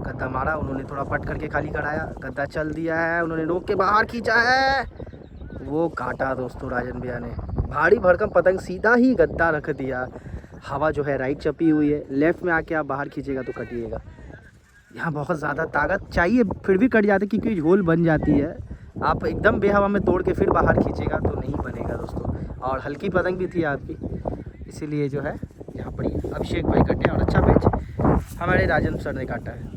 गद्दा मारा, उन्होंने थोड़ा पट करके खाली कराया, गद्दा चल दिया है, उन्होंने रोक के बाहर खींचा है, वो काटा दोस्तों राजन भैया ने। भारी भरकम पतंग सीधा ही गद्दा रख दिया। हवा जो है राइट चपी हुई है, लेफ्ट में आके आप बाहर खींचेगा तो कटिएगा। यहाँ बहुत ज़्यादा ताकत चाहिए, फिर भी कट जाते क्योंकि झोल बन जाती है। आप एकदम बेहवा में तोड़ के फिर बाहर खींचेगा तो नहीं बनेगा दोस्तों। और हल्की पतंग भी थी आपकी, इसीलिए जो है यहाँ पर अभिषेक भाई कटे, और अच्छा पेज हमारे राजन सर ने काटा है।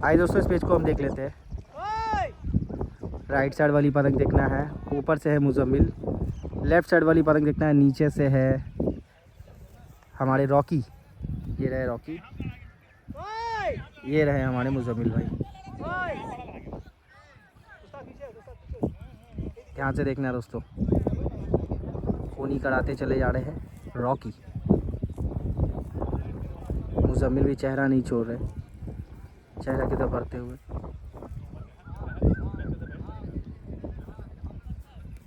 आइए दोस्तों इस पेज को हम देख लेते हैं। राइट साइड वाली पतंग देखना है, ऊपर से है मुजम्मिल। लेफ्ट साइड वाली पतंग देखना है, नीचे से है हमारे रॉकी, ये रहे रॉकी, ये रहे हमारे मुजम्मिल भाई। ध्यान से देखना है दोस्तों, कोनी कराते चले जा रहे हैं रॉकी। मुजम्मिल भी चेहरा नहीं छोड़ रहे, चेहरा की तरफ बढ़ते हुए।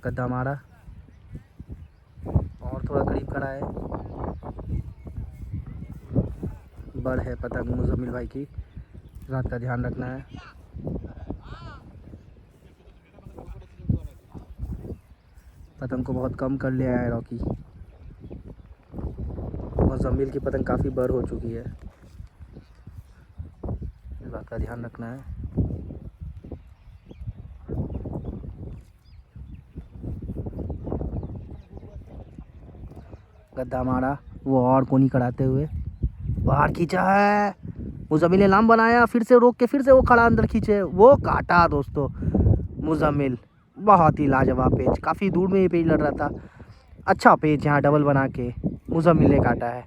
गद्दा मारा और थोड़ा करीब खड़ा है, बड़ है पतंग मुजम्मिल भाई की, इस बात का ध्यान रखना है। पतंग को बहुत कम कर लिया है रॉकी। मुजम्मिल की पतंग काफ़ी बड़ हो चुकी है, इस बात का ध्यान रखना है। गद्दा मारा, वो और कोनी कराते हुए बाहर खींचा है, मुजम्मिल ने नाम बनाया, फिर से रोक के फिर से वो खड़ा अंदर खींचे, वो काटा दोस्तों मुजम्मिल। बहुत ही लाजवाब पेज, काफ़ी दूर में ये पेज लड़ रहा था, अच्छा पेज यहाँ डबल बना के मुजम्मिल ने काटा है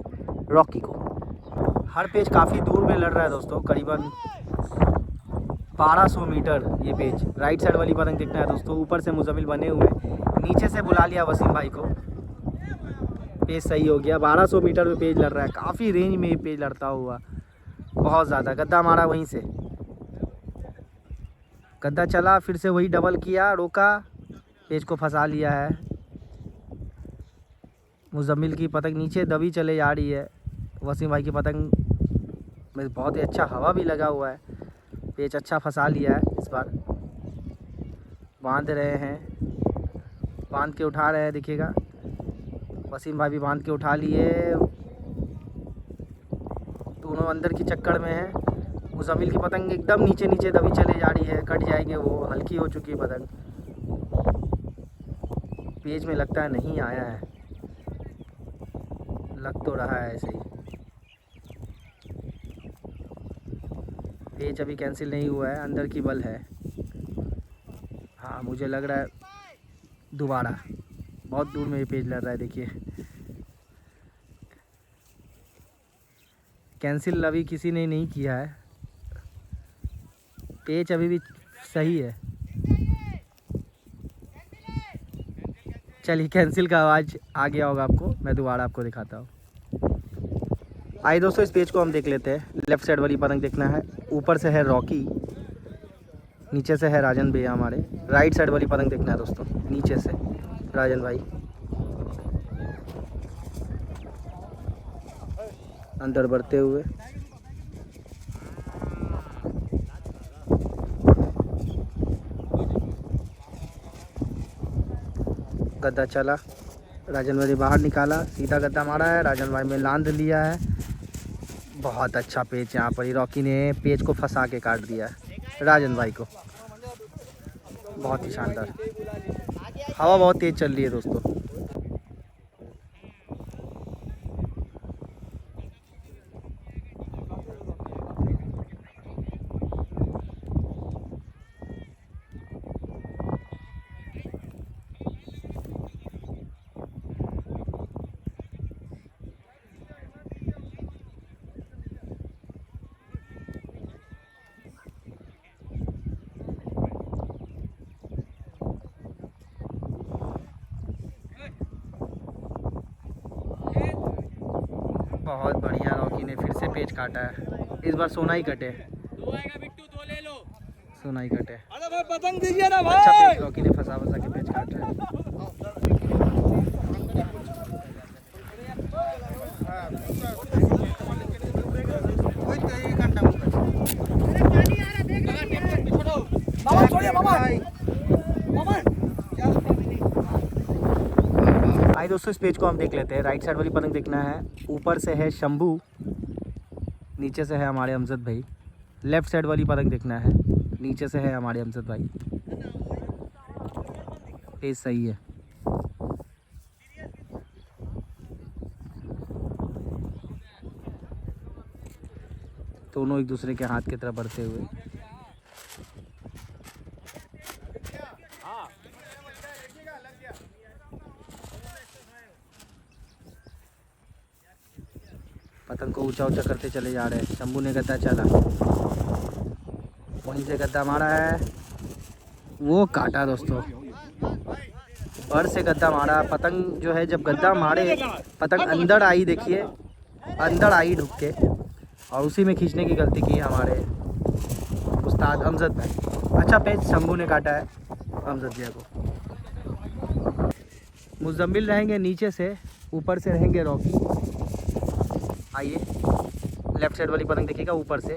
रॉकी को। हर पेज काफ़ी दूर में लड़ रहा है दोस्तों, करीबन 1200 मीटर ये पेज। राइट साइड वाली पतंग देखना है दोस्तों, ऊपर से मुजम्मिल बने हुए, नीचे से बुला लिया वसीम भाई को, पेज सही हो गया। 1200 मीटर में पेज लड़ रहा है, काफ़ी रेंज में ये पेज लड़ता हुआ, बहुत ज़्यादा। गद्दा मारा वहीं से, गद्दा चला, फिर से वही डबल किया, रोका, पेज को फंसा लिया है। मुजम्मिल की पतंग नीचे दबी चले जा रही है, वसीम भाई की पतंग में बहुत ही अच्छा हवा भी लगा हुआ है, पेच अच्छा फंसा लिया है इस बार, बांध रहे हैं, बांध के उठा रहे हैं, देखिएगा वसीम भाई भी बांध के उठा लिए, दोनों अंदर की चक्कर में है। मुज़म्मिल की पतंग एकदम नीचे नीचे दबी चली जा रही है, कट जाएंगे वो, हल्की हो चुकी है पतंग, पेज में लगता है नहीं आया है, लग तो रहा है ऐसे ही, पेज अभी कैंसिल नहीं हुआ है, अंदर की बल है। हाँ मुझे लग रहा है दोबारा, बहुत दूर में ये पेज लग रहा है, देखिए कैंसिल अभी किसी ने नहीं किया है, पेज अभी भी सही है। चलिए कैंसिल का आवाज़ आ गया होगा आपको, मैं दोबारा आपको दिखाता हूँ। आइए दोस्तों इस पेज को हम देख लेते हैं। लेफ़्ट साइड वाली पतंग देखना है, ऊपर से है रॉकी, नीचे से है राजन भैया हमारे। राइट साइड वाली पतंग देखना है दोस्तों, नीचे से राजन भाई, अंदर बढ़ते हुए, गद्दा चला, राजन भाई ने बाहर निकाला, सीधा गद्दा मारा है, राजन भाई में लांद लिया है। बहुत अच्छा पेच, यहाँ पर ही रॉकी ने पेच को फंसा के काट दिया है राजन भाई को, बहुत ही शानदार। हवा बहुत तेज़ चल रही है दोस्तों। बहुत बढ़िया, रॉकी ने फिर से पेच काटा है, इस बार सोना ही कटे, सोना ही कटे। अरे भाई पतंग दीजिए ना भाई। अच्छा पेच रॉकी ने फंसा के पेच काट रहा है। मामा छोड़िए मामा, मामा आइए दोस्तों इस पेज को हम देख लेते हैं। राइट साइड वाली पतंग देखना है, ऊपर से है शंभू, नीचे से है हमारे अमजद भाई। लेफ़्ट साइड वाली पतंग देखना है, नीचे से है हमारे अमजद भाई। पेज सही है। दोनों एक दूसरे के हाथ की तरफ बढ़ते हुए, पतंग को ऊंचा ऊंचा करते चले जा रहे हैं। शंभू ने गद्दा चला, वहीं से गद्दा मारा है, वो काटा दोस्तों, पर से गद्दा मारा। पतंग जो है जब गद्दा मारे, पतंग अंदर आई, देखिए अंदर आई ढुक के, और उसी में खींचने की गलती की हमारे उस्ताद अमजद भाई। अच्छा पेच शंभू ने काटा है अमजद भैया को। मुज़म्मिल रहेंगे नीचे से, ऊपर से रहेंगे रॉकी। आइए लेफ़्ट साइड वाली पतंग देखिएगा, ऊपर से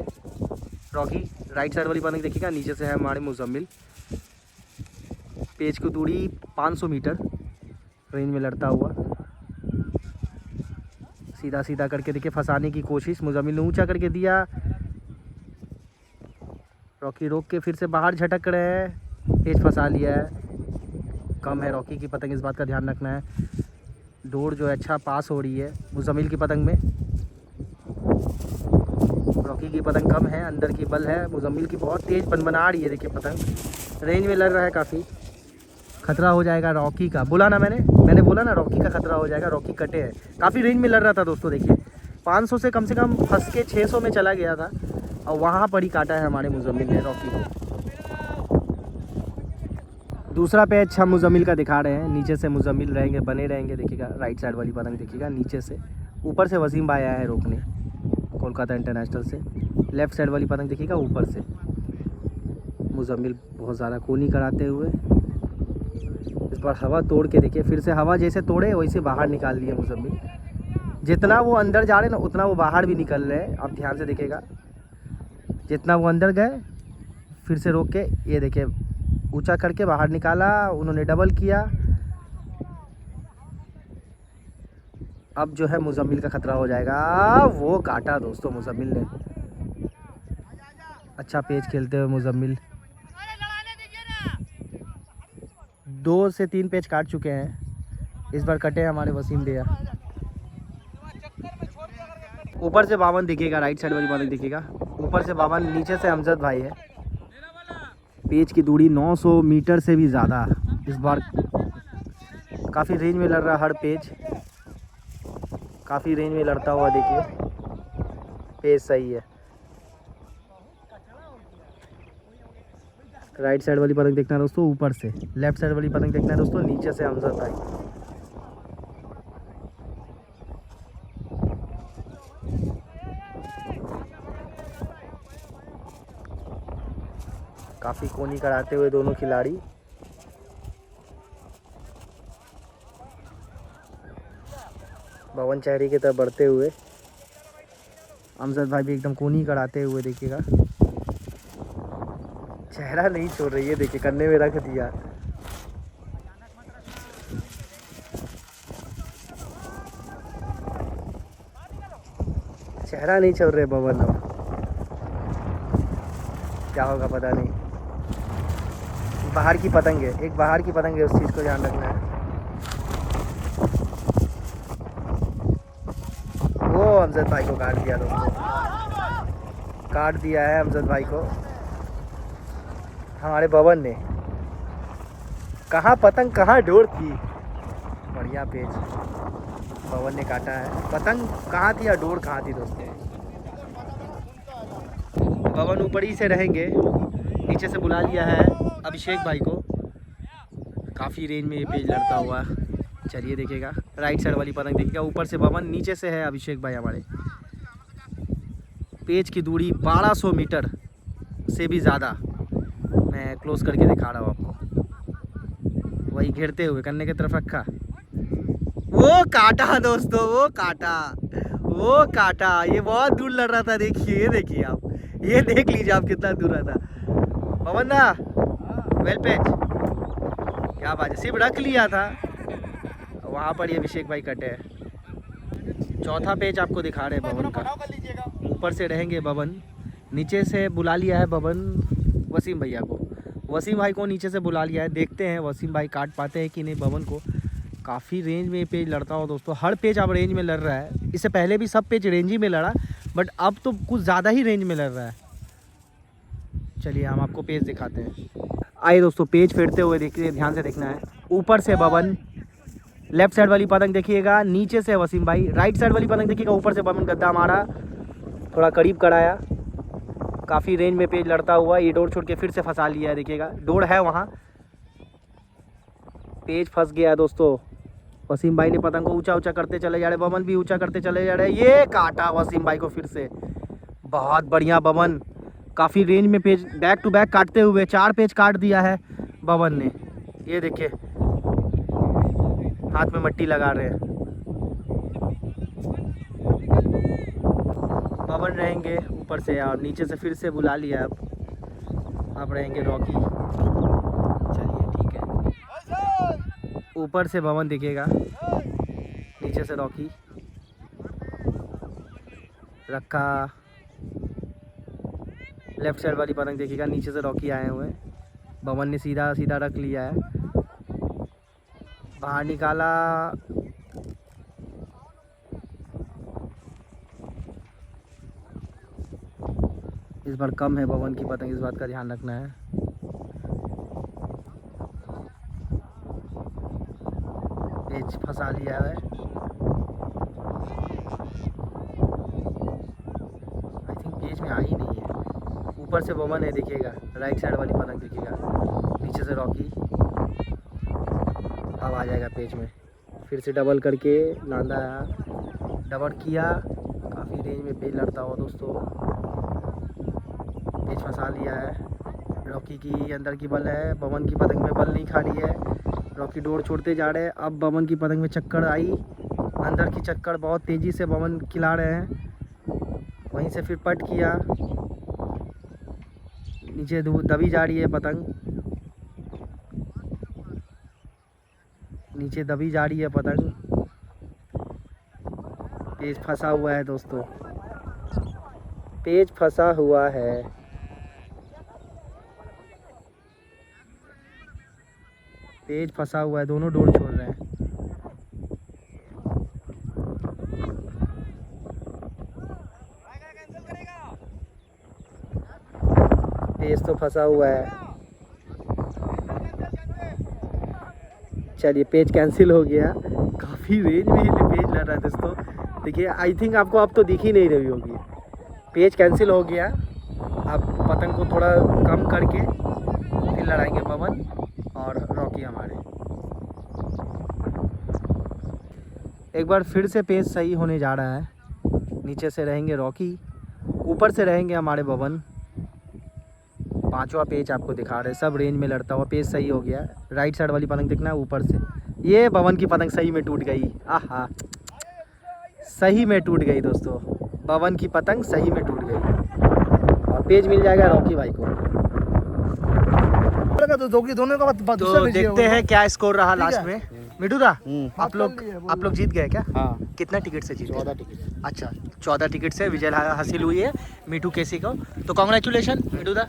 रॉकी, राइट साइड वाली पतंग देखिएगा, नीचे से है हमारे मुज़म्मिल। पेज की दूरी 500 मीटर रेंज में लड़ता हुआ, सीधा सीधा करके देखिए फंसाने की कोशिश, मुज़म्मिल ने ऊंचा करके दिया, रॉकी रोक के फिर से बाहर झटक रहे हैं, पेज फंसा लिया है। कम है रॉकी की पतंग, इस बात का ध्यान रखना है। डोर जो है अच्छा पास हो रही है मुज़म्मिल की पतंग में, रॉकी की पतंग कम है, अंदर की बल है। मुज़म्मिल की बहुत तेज़ बना रही है, देखिए पतंग रेंज में लड़ रहा है काफ़ी, खतरा हो जाएगा रॉकी का। बोला ना मैंने बोला ना रॉकी का खतरा हो जाएगा, रॉकी कटे हैं, काफ़ी रेंज में लड़ रहा था दोस्तों। देखिए 500 से कम फंस के 600 में चला गया था, और वहाँ पर ही काटा है हमारे मुज़म्मिल ने रॉकी को। दूसरा पैच हम मुज़म्मिल का दिखा रहे हैं, नीचे से मुज़म्मिल रहेंगे, बने रहेंगे, देखिएगा राइट साइड वाली पतंग देखिएगा नीचे से, ऊपर से वसीम भाई आया है रोकने कोलकाता इंटरनेशनल से। लेफ़्ट साइड वाली पतंग देखिएगा, ऊपर से मुज़म्मिल बहुत ज़्यादा कोनी कराते हुए, इस बार हवा तोड़ के देखिए, फिर से हवा जैसे तोड़े वैसे बाहर निकाल लिए मुज़म्मिल। जितना वो अंदर जा रहे ना उतना वो बाहर भी निकल रहे हैं, आप ध्यान से देखिएगा, जितना वो अंदर गए फिर से रोक के ये देखिए ऊंचा करके बाहर निकाला, उन्होंने डबल किया। अब जो है मुजम्मिल का खतरा हो जाएगा। वो काटा दोस्तों मुजम्मिल ने, अच्छा पेच खेलते हुए मुजम्मिल 2 से 3 पेच काट चुके हैं, इस बार कटे हमारे वसीम भैया। ऊपर से 52 दिखेगा, राइट साइड वाली बालक दिखेगा, ऊपर से 52, नीचे से अमजद भाई है। पेच की दूरी 900 मीटर से भी ज़्यादा, इस बार काफ़ी रेंज में लड़ रहा हर पेच, काफ़ी रेंज में लड़ता हुआ देखिए, पेच सही है। राइट साइड वाली पतंग देखना है दोस्तों ऊपर से, लेफ्ट साइड वाली पतंग देखना है दोस्तों नीचे से अमजद भाई। काफ़ी कोनी कराते हुए दोनों खिलाड़ी। भवन चेहरी की तरफ बढ़ते हुए अमजद भाई भी एकदम कोनी कराते हुए देखिएगा, चेहरा नहीं छोड़ रही है, देखिए कन्ने में रख दिया। चेहरा नहीं छोड़ रहे भवन, अब क्या होगा पता नहीं। बाहर की पतंग है, एक बाहर की पतंग है, उस चीज़ को ध्यान रखना है। वो अमजद भाई को काट दिया दोस्तों, काट दिया है अमजद भाई को हमारे भवन ने। कहाँ पतंग कहाँ डोर थी, बढ़िया पेच भवन ने काटा है। पतंग कहाँ थी या डोर कहाँ थी दोस्तों। भवन ऊपर ही से रहेंगे, नीचे से बुला लिया है अभिषेक भाई को, काफ़ी रेंज में ये पेज लड़ता हुआ। चलिए देखिएगा राइट साइड वाली पतंग देखिएगा, ऊपर से भवन, नीचे से है अभिषेक भाई हमारे। पेज की दूरी 1200 मीटर से भी ज़्यादा, मैं क्लोज करके दिखा रहा हूँ आपको। वही घेरते हुए कन्ने की तरफ रखा, वो काटा दोस्तों, वो काटा, वो काटा। ये बहुत दूर लड़ रहा था, देखिए, ये देखिए आप, ये देख लीजिए आप कितना दूर रहा था। पवन दा वेल पेच, क्या बात है, सिर्फ रख लिया था वहाँ पर। ये अभिषेक भाई कटे हैं। चौथा पेच आपको दिखा रहे हैं भवन का, ऊपर से रहेंगे भवन, नीचे से बुला लिया है भवन वसीम भैया को। वसीम भाई को नीचे से बुला लिया है, देखते हैं वसीम भाई काट पाते हैं कि नहीं भवन को। काफ़ी रेंज में पेज लड़ता हो दोस्तों, हर पेज अब रेंज में लड़ रहा है। इससे पहले भी सब पेज रेंज ही में लड़ा, बट अब तो कुछ ज़्यादा ही रेंज में लड़ रहा है। चलिए हम आपको पेज दिखाते हैं। आइए दोस्तों पेज फेरते हुए देखिए, ध्यान से देखना है। ऊपर से भवन, लेफ्ट साइड वाली पतंग देखिएगा, नीचे से वसीम भाई, राइट साइड वाली पतंग देखिएगा, ऊपर से भवन गद्दा मारा, थोड़ा करीब कराया, काफ़ी रेंज में पेज लड़ता हुआ। ये डोर छोड़ के फिर से फंसा लिया है, देखिएगा डोर है वहाँ, पेज फंस गया है दोस्तों। वसीम भाई ने पतंग को ऊंचा ऊंचा करते चले जा रहे, बमन भी ऊंचा करते चले जा रहे। ये काटा वसीम भाई को फिर से, बहुत बढ़िया बमन, काफ़ी रेंज में पेज बैक टू बैक काटते हुए 4 पेज काट दिया है बमन ने। ये देखिए हाथ में मट्टी लगा रहे हैं। बमन रहेंगे ऊपर से और नीचे से फिर से बुला लिया, अब रहेंगे रॉकी। चलिए ठीक है, ऊपर से भवन दिखेगा, नीचे से रॉकी रखा। लेफ्ट साइड वाली पतंग देखिएगा, नीचे से रॉकी आए हुए हैं। भवन ने सीधा सीधा रख लिया है, बाहर निकाला, इस बार कम है भवन की पतंग, इस बात का ध्यान रखना है। पेच फंसा लिया है, आई थिंक पेज में आ ही नहीं है। ऊपर से भवन है देखिएगा, राइट साइड वाली पतंग देखिएगा, नीचे से रॉकी, अब आ जाएगा पेज में। फिर से डबल करके लांदा, डबल किया, काफ़ी रेंज में पेज लड़ता हुआ दोस्तों। पेज फंसा लिया है, रॉकी की अंदर की बल है, भवन की पतंग में बल नहीं खा रही है। रॉकी डोर छोड़ते जा रहे हैं, अब भवन की पतंग में चक्कर आई, अंदर की चक्कर बहुत तेज़ी से भवन खिला रहे हैं। वहीं से फिर पट किया, नीचे दबी जा रही है पतंग, नीचे दबी जा रही है पतंग। पेज फंसा हुआ है दोस्तों, पेज फंसा हुआ है। पेज फंसा हुआ है, दोनों डोर छोड़ रहे हैं। पेज तो फंसा हुआ है। चलिए पेज कैंसिल हो गया। काफ़ी रेंज में ये पेज लड़ रहा है दोस्तों। देखिए आई थिंक आपको अब तो दिख ही नहीं रही होगी। पेज कैंसिल हो गया। अब पतंग को थोड़ा कम करके फिर लड़ाएंगे पवन और रॉकी हमारे। एक बार फिर से पेज सही होने जा रहा है। नीचे से रहेंगे रॉकी, ऊपर से रहेंगे हमारे पवन। पांचवा पेज आपको दिखा रहे हैं, सब रेंज में लड़ता हुआ। पेज सही हो गया। राइट साइड वाली पतंग दिखना है ऊपर से। ये पवन की पतंग सही में टूट गई। आहा, सही में टूट गई दोस्तों। पवन की पतंग सही में टूट गई और पेज मिल जाएगा रॉकी भाई को। दोनों का तो देखते हैं क्या स्कोर रहा लास्ट में। मिठू दा, आप लोग जीत गए क्या? हाँ, कितना टिकट से जीते? 14 टिकट। अच्छा, 14 टिकट से विजय हासिल हुई है मिठू केसी को। तो कॉन्ग्रेचुलेशन मिठू दा।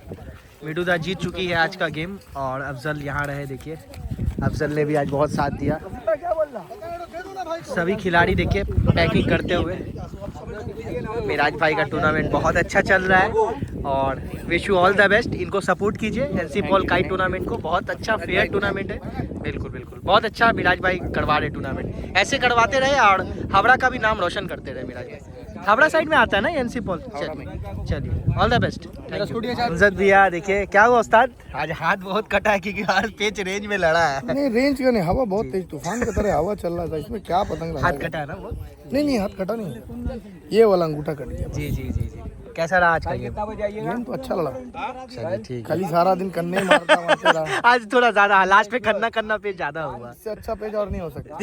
मिठू दा जीत चुकी है आज का गेम। और अफजल यहाँ रहे, देखिए अफजल ने भी आज बहुत साथ दिया। सभी खिलाड़ी देखिए पैकिंग करते हुए। मिराज भाई का टूर्नामेंट बहुत अच्छा चल रहा है और wish you all the best. इनको सपोर्ट कीजिए, एनसी पॉल काइट टूर्नामेंट को। बहुत अच्छा फेयर टूर्नामेंट है। बिल्कुल बिल्कुल बहुत अच्छा मिराज भाई करवा रहे टूर्नामेंट। ऐसे करवाते रहे और हावड़ा का भी नाम रोशन करते रहे मिराज भाई। हावड़ा साइड में आता है ना एनसी पॉल। चलिए ऑल द बेस्ट। हमजद भैया देखिए क्या हुआ उस्ताद, आज हाथ बहुत कटा है क्योंकि आज पेच रेंज में लड़ा है। नहीं रेंज का नहीं, हवा बहुत तेज तूफान की तरह हवा चल रहा था। इसमें क्या पतंग लगा? हाथ कटा है ना वो? नहीं हाथ कटा नहीं, ये वाला अंगूठा कट गया। जी जी जी जी। कैसा रहा आज का गेम? गेम तो अच्छा लगा। चलिए ठीक। खाली सारा दिन कन्ने ही मारता रहा। आज थोड़ा ज्यादा लास्ट में करना पेज ज्यादा हुआ। इससे अच्छा पेज और नहीं हो सकता।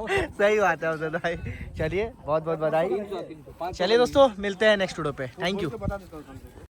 सही बात है उस्ताद भाई। चलिए बहुत बहुत बधाई। चलिए दोस्तों मिलते हैं नेक्स्ट वीडियो पे। Thank you.